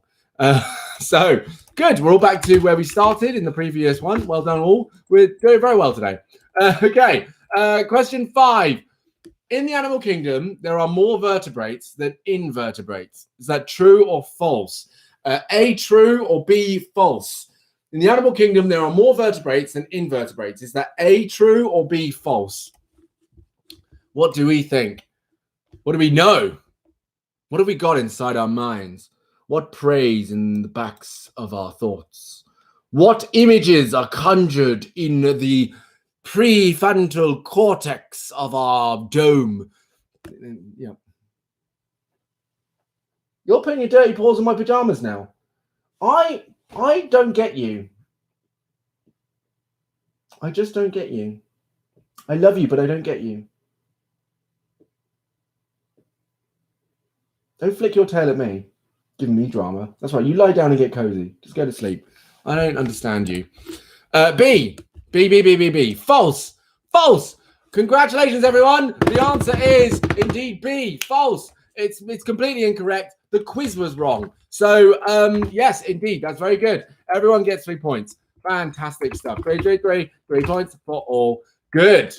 So good. We're all back to where we started in the previous one. Well done, all. We're doing very well today. Okay. Question 5. In the animal kingdom, there are more vertebrates than invertebrates. Is that true or false? A, true, or B, false? In the animal kingdom, there are more vertebrates than invertebrates. Is that A, true, or B, false? What do we think? What do we know? What have we got inside our minds? What preys in the backs of our thoughts? What images are conjured in the prefrontal cortex of our dome? Yeah. You're putting your dirty paws on my pajamas now. I don't get you. I just don't get you. I love you, but I don't get you. Don't flick your tail at me, giving me drama. That's right. You lie down and get cozy. Just go to sleep. I don't understand you. B. False. False. Congratulations, everyone. The answer is indeed B. False. It's completely incorrect. The quiz was wrong. So, yes, indeed. That's very good. Everyone gets 3 points. Fantastic stuff. 3 points for all. Good.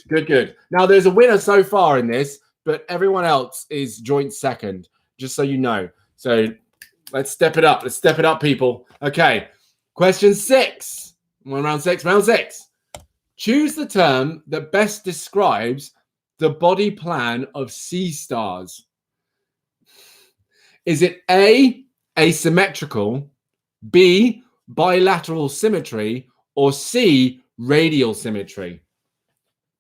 Now, there's a winner so far in this, but everyone else is joint second, just so you know. So let's step it up. Let's step it up, people. Okay. Question 6. Round six. Choose the term that best describes the body plan of sea stars. Is it A, asymmetrical, B, bilateral symmetry, or C, radial symmetry?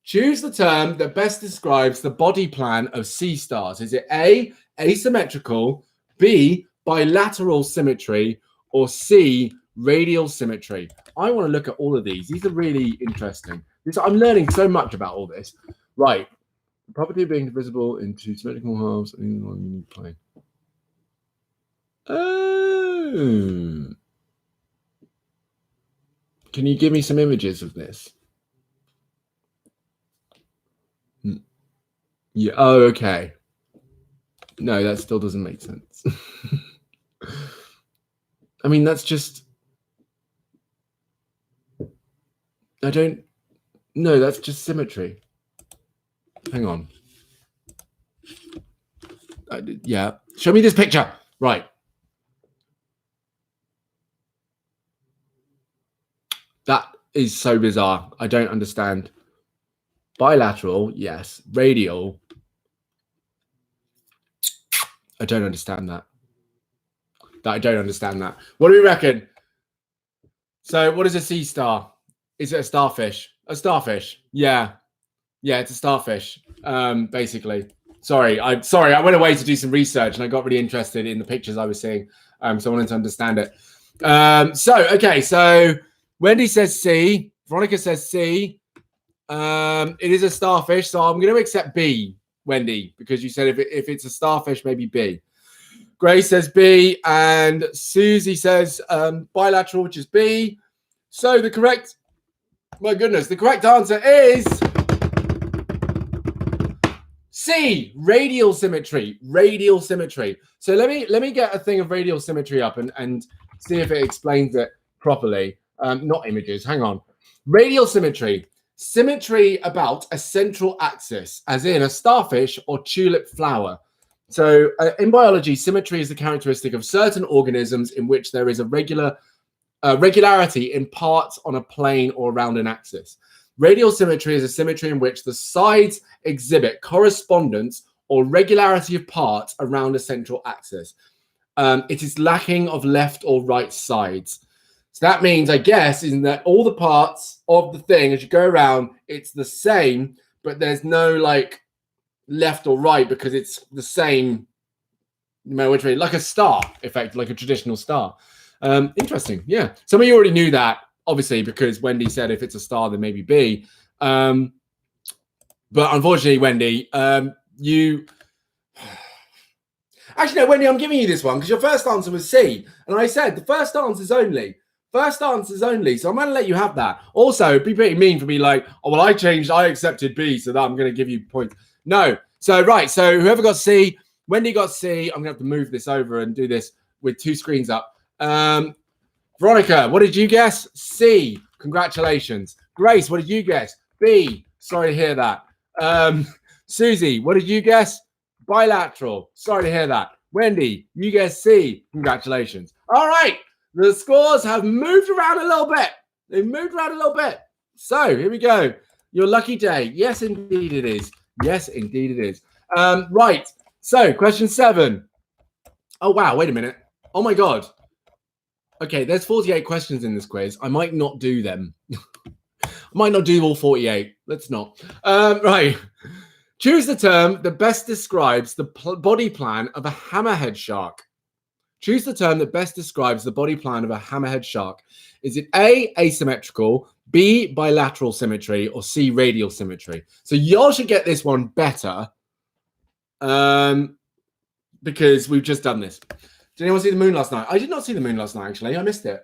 Choose the term that best describes the body plan of sea stars. Is it A, asymmetrical, B, bilateral symmetry, or C, radial symmetry? I want to look at all of these. These are really interesting. I'm learning so much about all this. Right. The property of being divisible into symmetrical halves in one unique plane. Oh. Can you give me some images of this? Yeah. Oh, okay. No, that still doesn't make sense. I mean, that's just... No, that's just symmetry. Hang on. Yeah. Show me this picture. Right. That is so bizarre. I don't understand. Bilateral, yes. Radial. I don't understand that. I don't understand that. What do we reckon? So what is a sea star? Is it a starfish? A starfish. Yeah. Yeah, it's a starfish, basically. Sorry, I went away to do some research and I got really interested in the pictures I was seeing. So I wanted to understand it. So Wendy says C. Veronica says C. It is a starfish, so I'm going to accept B, Wendy, because you said if it's a starfish, maybe B. Grace says B, and Susie says bilateral, which is B. So the correct answer is C, radial symmetry. Radial symmetry. So let me get a thing of radial symmetry up and see if it explains it properly. Not images. Hang on. Radial symmetry. Symmetry about a central axis, as in a starfish or tulip flower. So in biology, symmetry is the characteristic of certain organisms in which there is a regularity in parts on a plane or around an axis. Radial symmetry is a symmetry in which the sides exhibit correspondence or regularity of parts around a central axis. It is lacking of left or right sides. So that means, I guess, is that all the parts of the thing, as you go around, it's the same, but there's no like left or right because it's the same, which way, like a star effect, like a traditional star. Interesting. Yeah. Some of you already knew that, obviously, because Wendy said if it's a star, then maybe B. But unfortunately, Wendy, you... Actually, no, Wendy, I'm giving you this one because your first answer was C. And I said the first answer is only. First answer is only. So I'm going to let you have that. Also, it'd be pretty mean for me like, oh, well, I accepted B, so that I'm going to give you points. No. So, right. So whoever got C, Wendy got C. I'm going to have to move this over and do this with two screens up. Veronica, what did you guess? C. Congratulations. Grace, what did you guess? B. Sorry to hear that. Susie, what did you guess? Bilateral. Sorry to hear that. Wendy, you guessed C. Congratulations. All right. The scores have moved around a little bit. They've moved around a little bit. So here we go. Your lucky day. Yes, indeed it is. Yes, indeed it is. Right. So question 7. Oh, wow. Wait a minute. Oh, my God. Okay, there's 48 questions in this quiz. I might not do them. I might not do all 48. Let's not. Right. Choose the term that best describes the body plan of a hammerhead shark. Choose the term that best describes the body plan of a hammerhead shark. Is it A, asymmetrical, B, bilateral symmetry, or C, radial symmetry? So y'all should get this one better because we've just done this. Did anyone see the moon last night? I did not see the moon last night, actually. I missed it.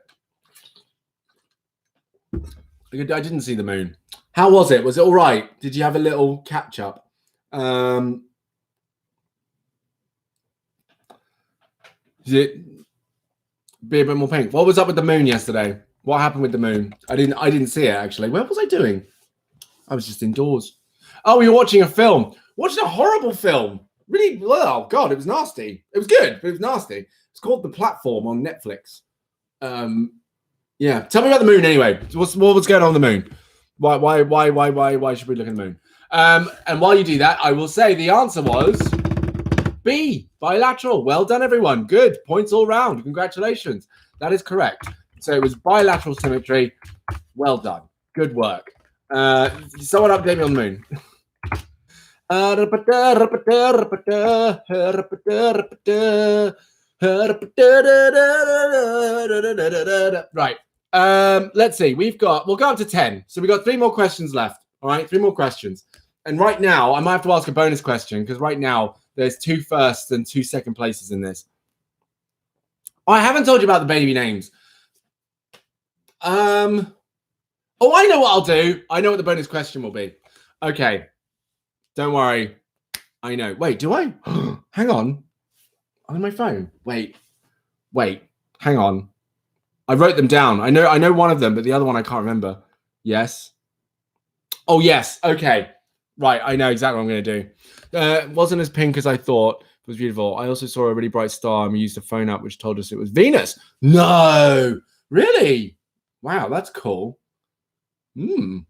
I didn't see the moon. How was it? Was it all right? Did you have a little catch up? Did it be a bit more pink? What was up with the moon yesterday? What happened with the moon? I didn't see it, actually. What was I doing? I was just indoors. Oh, you were watching a film. Watching a horrible film. Really, well, God, it was nasty. It was good, but it was nasty. It's called The Platform on Netflix. Yeah. Tell me about the moon anyway. What was going on the moon? Why should we look at the moon? And while you do that, I will say the answer was B, bilateral. Well done, everyone. Good. Points all round. Congratulations. That is correct. So it was bilateral symmetry. Well done. Good work. Someone update me on the moon. Right. Let's see. We'll go up to 10. So we've got 3 more questions left. All right, 3 more questions. And right now, I might have to ask a bonus question because right now there's 2 firsts and 2 second places in this. I haven't told you about the baby names. Oh, I know what I'll do. I know what the bonus question will be. Okay. Don't worry. I know. Wait, do I? Hang on. On my phone. Wait. Hang on. I wrote them down. I know one of them, but the other one I can't remember. Yes. Oh, yes. Okay. Right. I know exactly what I'm going to do. It wasn't as pink as I thought. It was beautiful. I also saw a really bright star and we used a phone app which told us it was Venus. No. Really? Wow, that's cool. Do you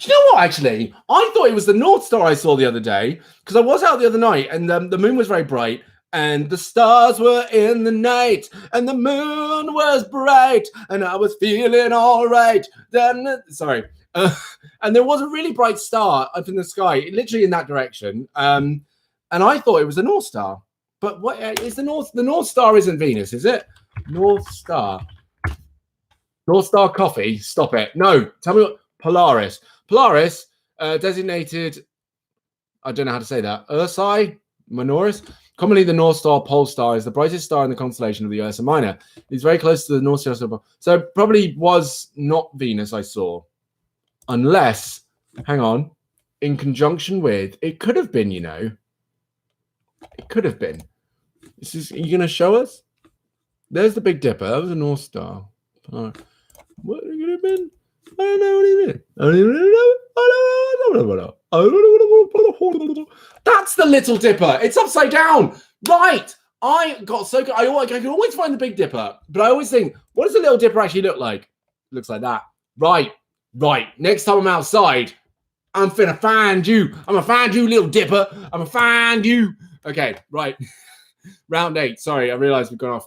know what, actually? I thought it was the North Star I saw the other day because I was out the other night and the moon was very bright And the stars were in the night, and the moon was bright, and I was feeling all right. Then, sorry. And there was a really bright star up in the sky, literally in that direction. And I thought it was a North Star. But what is the North? The North Star isn't Venus, is it? North Star. North Star coffee. Stop it. No, tell me what. Polaris. Polaris, designated, I don't know how to say that. Ursae Minoris. Commonly, the North Star pole star is the brightest star in the constellation of the Ursa Minor. It's very close to the North Star. So probably was not Venus I saw. Unless, hang on, in conjunction with, it could have been, you know. It could have been. Are you going to show us? There's the Big Dipper. That was a North Star. What could it have been? I don't know what it is. I don't even know. That's the Little Dipper. It's upside down. Right. I got so good. I can always find the Big Dipper, but I always think, what does the Little Dipper actually look like? Looks like that. Right. Next time I'm outside, I'm finna find you. I'm gonna find you, Little Dipper. I'm gonna find you. Okay, right. Round 8. Sorry, I realized we've gone off.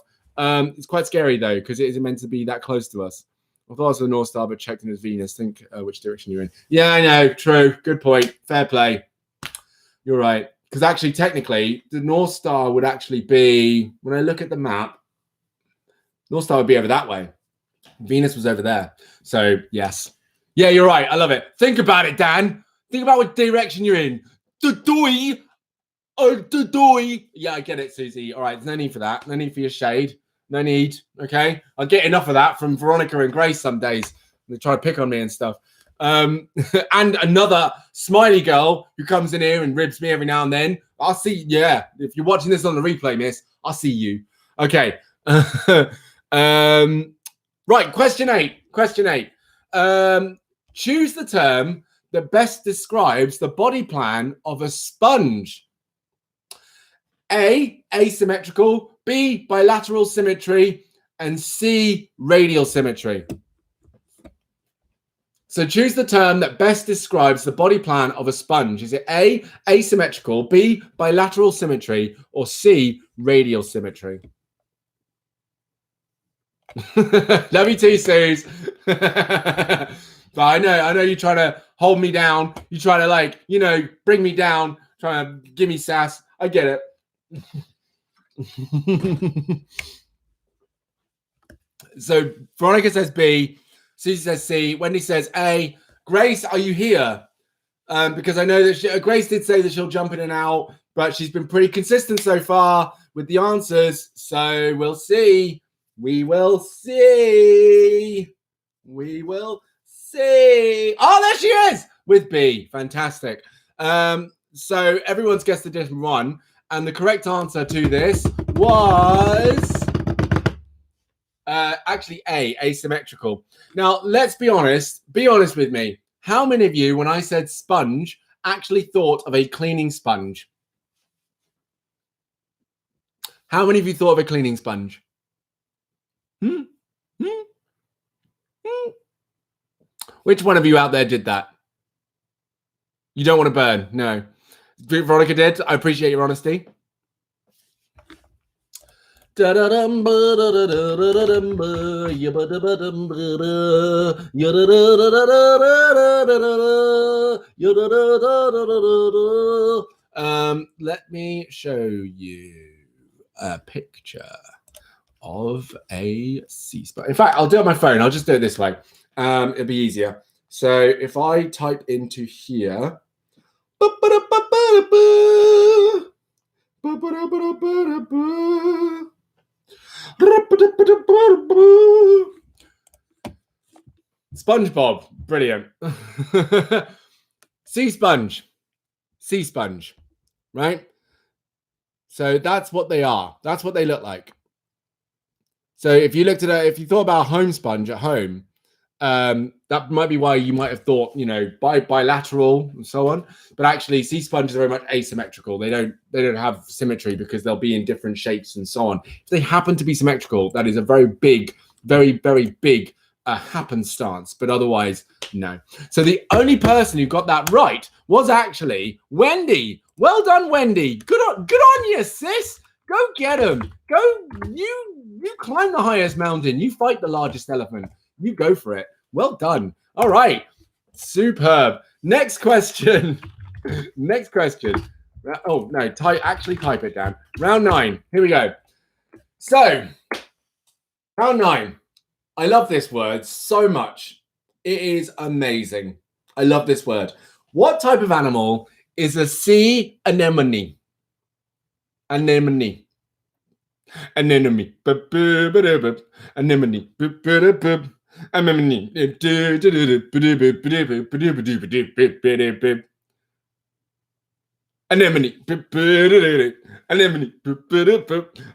It's quite scary though, because it isn't meant to be that close to us. I thought it was the North Star, but checked in as Venus. Think which direction you're in. Yeah, I know. True. Good point. Fair play. You're right. Because actually, technically, the North Star would actually be, when I look at the map, North Star would be over that way. Venus was over there. So, yes. Yeah, you're right. I love it. Think about it, Dan. Think about what direction you're in. The doy. Yeah, I get it, Susie. All right. There's no need for that. No need for your shade. No need. Okay. I get enough of that from Veronica and Grace some days. They try to pick on me and stuff. And another smiley girl who comes in here and ribs me every now and then. I'll see. Yeah. If you're watching this on the replay, miss, I'll see you. Okay. Right. Question 8. Choose the term that best describes the body plan of a sponge. A, asymmetrical, B, bilateral symmetry, and C, radial symmetry. So choose the term that best describes the body plan of a sponge. Is it A, asymmetrical, B, bilateral symmetry, or C, radial symmetry? Love you too, Suze. But I know you're trying to hold me down. You're trying to, like, you know, bring me down, trying to give me sass. I get it. So Veronica says B, Susie says C, Wendy says A. Grace, are you here? Because I know that Grace did say that she'll jump in and out, but she's been pretty consistent so far with the answers. So we'll see. We will see. Oh, there she is with B. Fantastic. So everyone's guessed a different one. And the correct answer to this was actually A, asymmetrical. Now, let's be honest. Be honest with me. How many of you, when I said sponge, actually thought of a cleaning sponge? How many of you thought of a cleaning sponge? Which one of you out there did that? You don't want to burn? No. Veronica did. I appreciate your honesty. Let me show you a picture of a sea sponge. In fact, I'll do it on my phone. I'll just do it this way. It'll be easier. So if I type into here, SpongeBob, brilliant. Sea sponge, right? So that's what they are. That's what they look like. So if you looked at if you thought about a home sponge at home, that might be why you might have thought, you know, bilateral and so on. But actually, sea sponges are very much asymmetrical. They don't have symmetry because they'll be in different shapes and so on. If they happen to be symmetrical, that is a very big, very, very big happenstance. But otherwise, no. So the only person who got that right was actually Wendy. Well done, Wendy. Good on you, sis. Go get him. Go. You climb the highest mountain. You fight the largest elephant. You go for it. Well done. All right. Superb. Next question. Next question. Oh, no. Type it down. Round 9. Here we go. So, round 9. I love this word so much. It is amazing. I love this word. What type of animal is a sea anemone? Anemone. Anemone. Anemone. Anemone. Anemone. Anemone.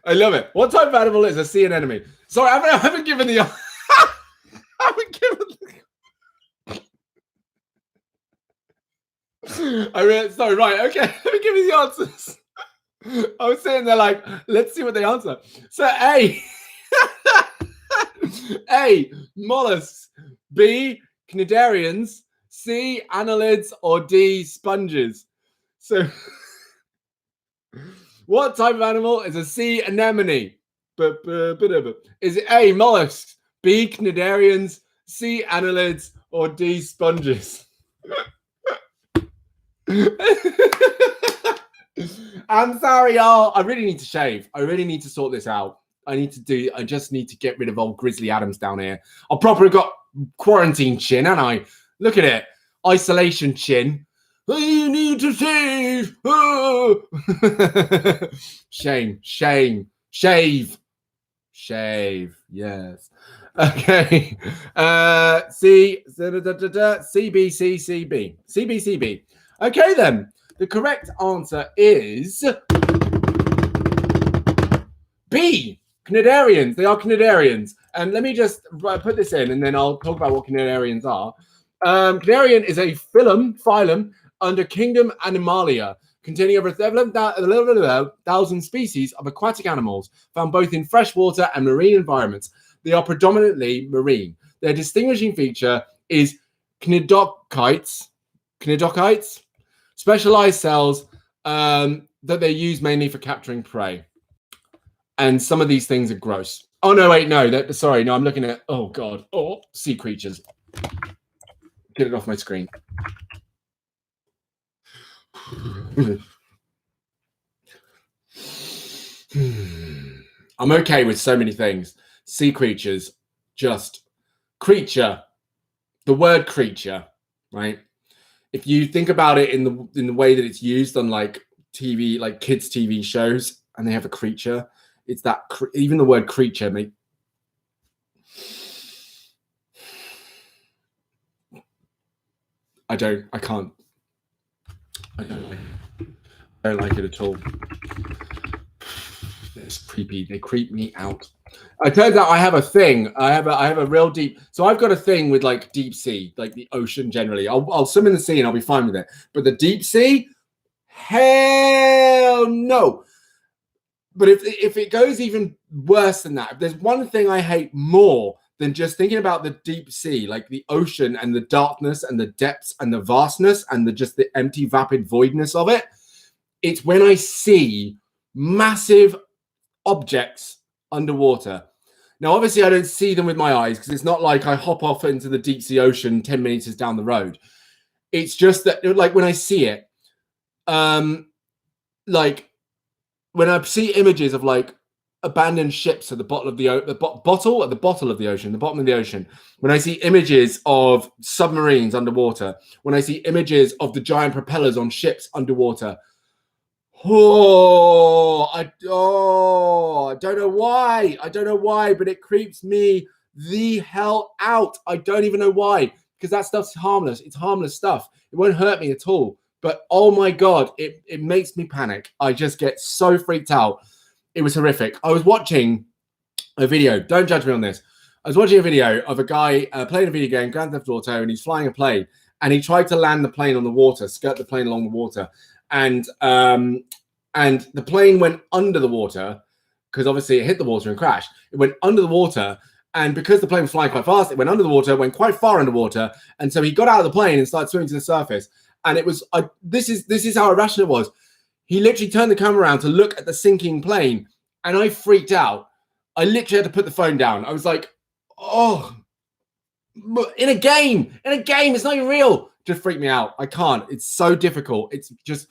I love it. What type of animal is a sea anemone? Sorry, I haven't given the... I haven't given... Sorry, right, okay. Let me give you the answers. I was sitting there like, let's see what they answer. So A, A, mollusks. B, cnidarians. C, annelids. Or D, sponges. So, what type of animal is a sea anemone? Is it A, mollusks, B, cnidarians, C, annelids, or D, sponges? I'm sorry, y'all. I really need to shave. I really need to sort this out. I just need to get rid of old Grizzly Adams down here. I properly got quarantine chin, haven't I? Look at it. Isolation chin. You need to shave. Oh. Shame. Shave. Yes. Okay. CBCCB. Okay, then. The correct answer is B. Cnidarians. They are cnidarians. And let me just put this in, and then I'll talk about what cnidarians are. Cnidarian is a phylum under kingdom Animalia, containing over 11,000 species of aquatic animals found both in freshwater and marine environments. They are predominantly marine. Their distinguishing feature is cnidocytes, specialized cells that they use mainly for capturing prey. And some of these things are gross. Oh, no, wait, no. No, I'm looking at, oh, God. Oh, sea creatures. Get it off my screen. I'm okay with so many things. Sea creatures, just creature. The word creature, right? If you think about it in the way that it's used on like TV, like kids' TV shows, and they have a creature, it's that even the word creature, I don't like it at all. It's creepy. They creep me out. It turns out I have a thing. I have a real deep. So I've got a thing with like deep sea, like the ocean generally. I'll swim in the sea and I'll be fine with it. But the deep sea, hell no. But if it goes even worse than that, if there's one thing I hate more than just thinking about the deep sea, like the ocean and the darkness and the depths and the vastness and just the empty, vapid voidness of it, it's when I see massive objects underwater. Now, obviously, I don't see them with my eyes because it's not like I hop off into the deep sea ocean 10 meters down the road. It's just that, like, when I see it, like when I see images of like abandoned ships at the bottom of the bottom of the ocean, when I see images of submarines underwater, when I see images of the giant propellers on ships underwater, I don't know why. But it creeps me the hell out. I don't even know why, because that stuff's harmless. It's harmless stuff. It won't hurt me at all. But oh my God, it makes me panic. I just get so freaked out. It was horrific. I was watching a video. Don't judge me on this. I was watching a video of a guy playing a video game, Grand Theft Auto, and he's flying a plane. And he tried to land the plane on the water, skirt the plane along the water. And the plane went under the water because obviously it hit the water and crashed. It went under the water. And because the plane was flying quite fast, it went under the water, went quite far underwater. And so he got out of the plane and started swimming to the surface. And it was, this is how irrational it was. He literally turned the camera around to look at the sinking plane, and I freaked out. I literally had to put the phone down. I was like, oh, in a game, it's not even real. Just freaked me out. I can't. It's so difficult. It's just,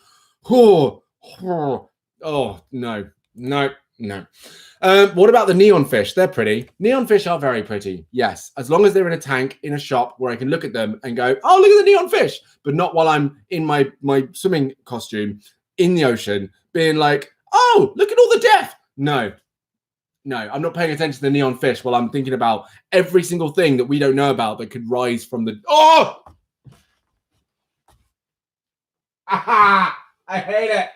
oh no. What about the neon fish? They're pretty. Neon fish are very pretty. Yes, as long as they're in a tank in a shop where I can look at them and go, oh, look at the neon fish, but not while I'm in my swimming costume in the ocean, being like, oh, look at all the death. No, I'm not paying attention to the neon fish while I'm thinking about every single thing that we don't know about that could rise from the. Oh, aha! I hate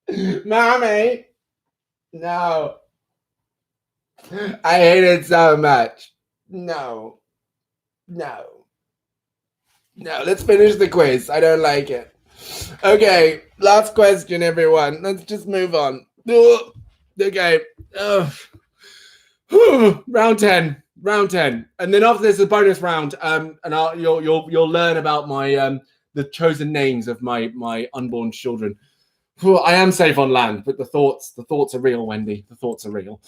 it. Mommy, no. I hate it so much. No. Let's finish the quiz. I don't like it. Okay, last question, everyone. Let's just move on. Okay. Round 10. And then after this, a bonus round. And you'll learn about my the chosen names of my unborn children. I am safe on land, but the thoughts are real, Wendy. The thoughts are real.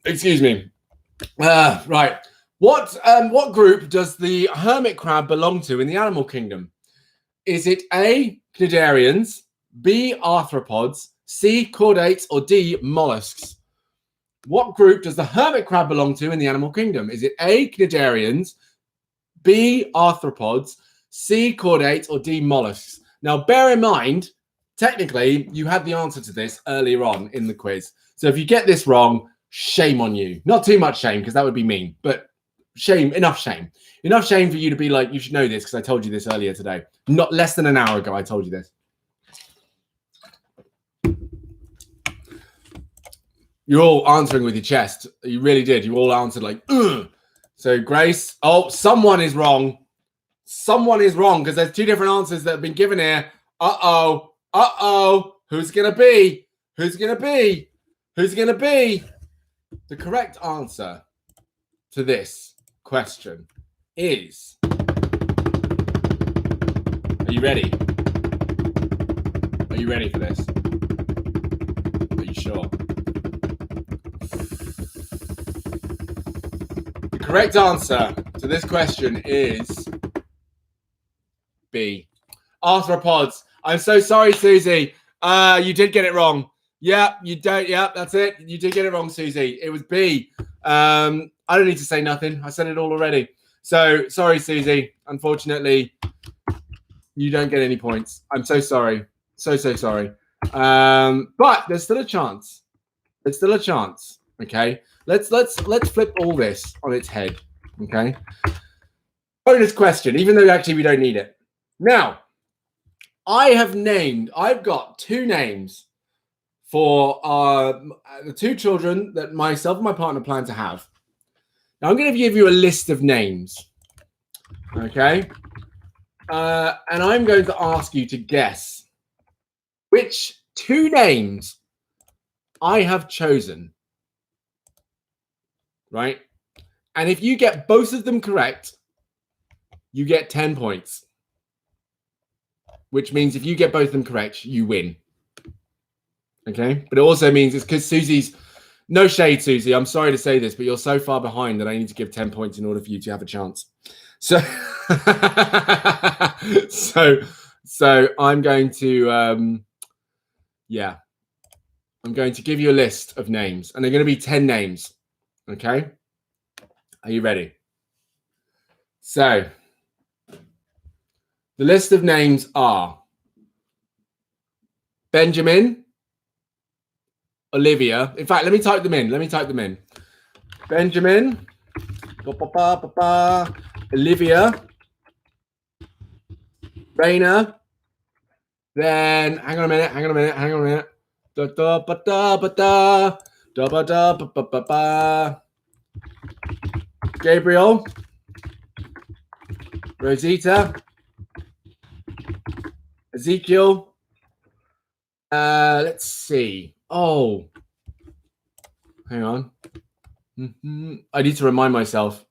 Excuse me. Right. What group does the hermit crab belong to in the animal kingdom? Is it A, cnidarians, B, arthropods, C, chordates, or D, mollusks? What group does the hermit crab belong to in the animal kingdom? Is it A, cnidarians, B, arthropods, C, chordates, or D, mollusks? Now, bear in mind, technically, you had the answer to this earlier on in the quiz. So if you get this wrong, shame on you. Not too much shame, because that would be mean, but enough shame for you to be like, you should know this because I told you this earlier today. Not less than an hour ago, I told you this. You're all answering with your chest. You really did. You all answered like, ugh. So Grace, someone is wrong. Because there's two different answers that have been given here. Who's gonna be? The correct answer to this question is, are you ready? Are you ready for this? Are you sure? The correct answer to this question is B. Arthropods. I'm so sorry, Susie. You did get it wrong. Yeah, you don't. Yeah, that's it. You did get it wrong, Susie. It was B. I don't need to say nothing. I said it all already. So sorry, Susie. Unfortunately, you don't get any points. I'm so sorry. So sorry. But there's still a chance. Okay. Let's flip all this on its head. Okay. Bonus question, even though actually we don't need it. Now, I've got two names for the two children that myself and my partner plan to have. Now, I'm going to give you a list of names, okay? And I'm going to ask you to guess which two names I have chosen, right? And if you get both of them correct, you get 10 points, which means if you get both of them correct, you win. Okay, but it also means it's because Susie's, no shade, Susie, I'm sorry to say this, but you're so far behind that I need to give 10 points in order for you to have a chance. So, so I'm going to, I'm going to give you a list of names, and they're going to be 10 names. Okay, are you ready? So, the list of names are Benjamin, Olivia. In fact, let me type them in. Benjamin, Olivia, Raina. Then, hang on a minute. Gabriel, Rosita, Ezekiel. Let's see. Oh, hang on. I need to remind myself.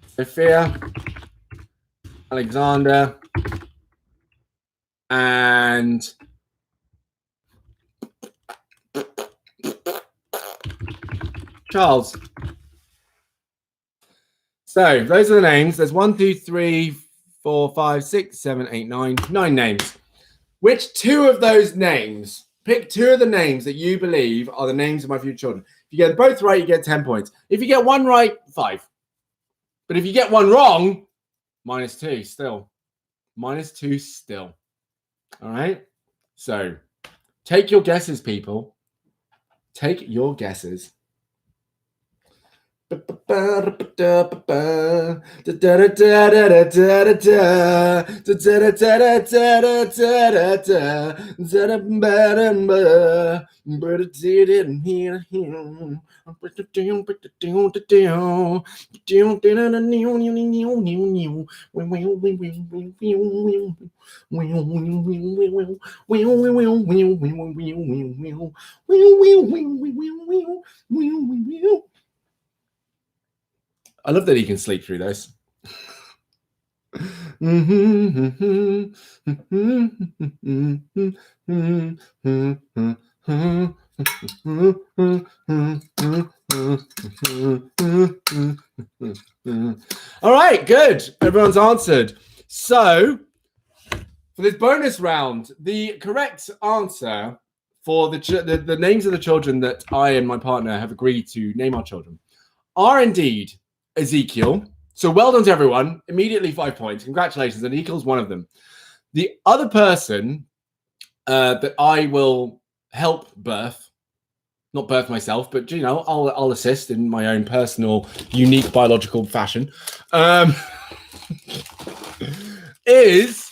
Sophia, Alexander, and Charles. So those are the names. There's 1, 2, 3, 4, 5, 6, 7, 8, 9. 9 names. Which two of those names? Pick two of the names that you believe are the names of my future children. If you get both right, you get 10 points. If you get one right, 5. But if you get one wrong, -2 still. -2 still. All right? So take your guesses, people. Take your guesses. I love that he can sleep through those. All right, good. Everyone's answered. So, for this bonus round, the correct answer for the names of the children that I and my partner have agreed to name our children are indeed Ezekiel. So well done to everyone. Immediately 5 points. Congratulations. And Ezekiel's one of them. The other person that I will help birth, not birth myself, but, you know, I'll assist in my own personal, unique biological fashion, is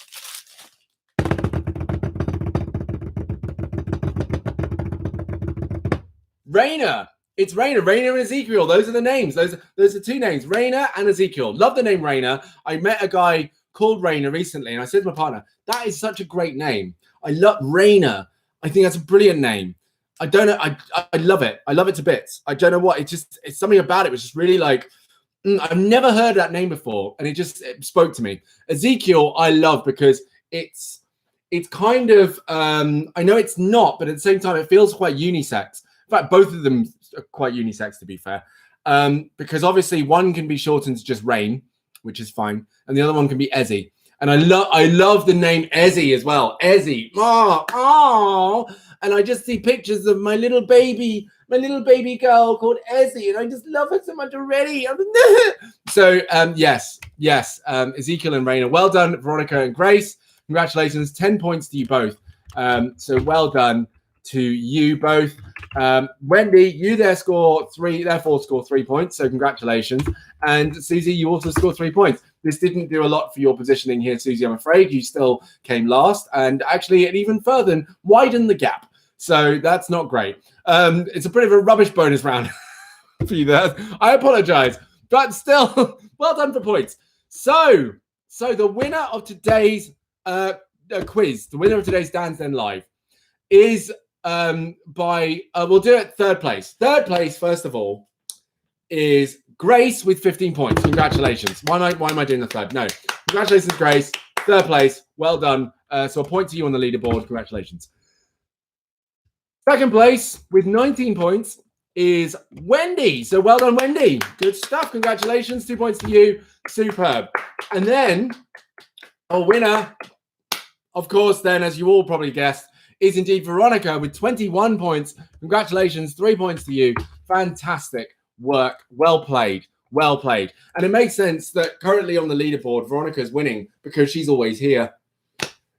Raina. It's Raina and Ezekiel. Those are the names. Those are two names, Raina and Ezekiel. Love the name Raina. I met a guy called Raina recently, and I said to my partner, that is such a great name. I love Raina. I think that's a brilliant name. I don't know. I love it. I love it to bits. I don't know what. It's something about it was just really like, I've never heard that name before, and it spoke to me. Ezekiel, I love because it's kind of, I know it's not, but at the same time, it feels quite unisex. In fact, both of them are quite unisex, to be fair, because obviously one can be shortened to just Rain, which is fine, and the other one can be Ezzy. And I love the name Ezzy as well. Ezzy, oh, and I just see pictures of my little baby girl called Ezzy, and I just love her so much already. So yes, Ezekiel and Raina, well done, Veronica and Grace. Congratulations, 10 points to you both. So well done to you both. Wendy, you therefore score 3 points, so congratulations. And Susie, you also scored 3 points. This didn't do a lot for your positioning here, Susie, I'm afraid. You still came last, and actually it even further widened the gap. So that's not great. It's a bit of a rubbish bonus round for you there. I apologize, but still, well done for points. So the winner of today's quiz, the winner of today's DansDen Live is we'll do it third place. Third place, first of all, is Grace with 15 points. Congratulations. Why am I doing the third? No. Congratulations, Grace. Third place. Well done. So a point to you on the leaderboard. Congratulations. Second place with 19 points is Wendy. So well done, Wendy. Good stuff. Congratulations. 2 points to you. Superb. And then our winner, of course, then, as you all probably guessed, is indeed Veronica with 21 points. Congratulations. 3 points to you. Fantastic work. Well played. Well played. And it makes sense that currently on the leaderboard, Veronica is winning because she's always here.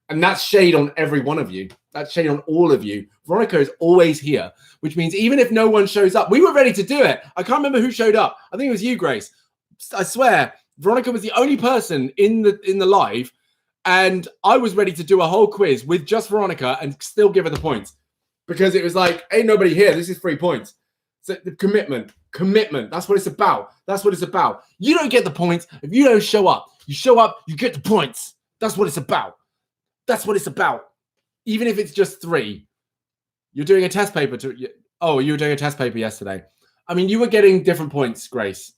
And that's shade on every one of you. That's shade on all of you. Veronica is always here, which means even if no one shows up, we were ready to do it. I can't remember who showed up. I think it was you, Grace. I swear, Veronica was the only person in the live, and I was ready to do a whole quiz with just Veronica and still give her the points because it was like, ain't nobody here. This is 3 points. So the commitment. That's what it's about. That's what it's about. You don't get the points if you don't show up. You show up, you get the points. That's what it's about. That's what it's about. Even if it's just 3. You're doing a test paper you were doing a test paper yesterday. I mean, you were getting different points, Grace.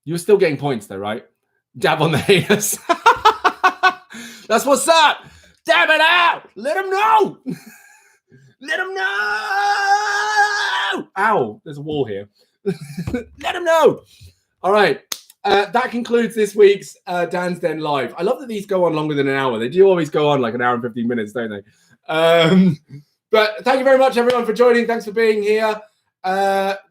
You're still getting points though, right? Dab on the haters. That's what's up. Dab it out. Let them know. Let them know. Ow, there's a wall here. Let them know. All right. That concludes this week's Dan's Den Live. I love that these go on longer than an hour. They do always go on like an hour and 15 minutes, don't they? But thank you very much, everyone, for joining. Thanks for being here.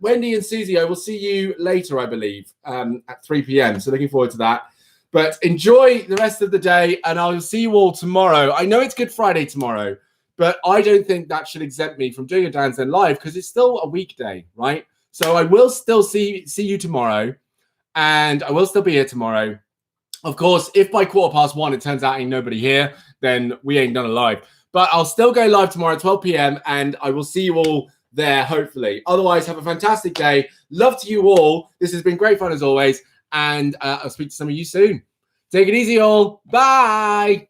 Wendy and Susie, I will see you later, I believe, at 3 p.m. So looking forward to that. But enjoy the rest of the day, and I'll see you all tomorrow. I know it's Good Friday tomorrow, but I don't think that should exempt me from doing a Dan's Den Live because it's still a weekday, right? So I will still see you tomorrow, and I will still be here tomorrow. Of course, if by 1:15 it turns out ain't nobody here, then we ain't done a live. But I'll still go live tomorrow at 12 p.m. and I will see you all there, hopefully. Otherwise, have a fantastic day. Love to you all. This has been great fun as always. And I'll speak to some of you soon. Take it easy, all. Bye.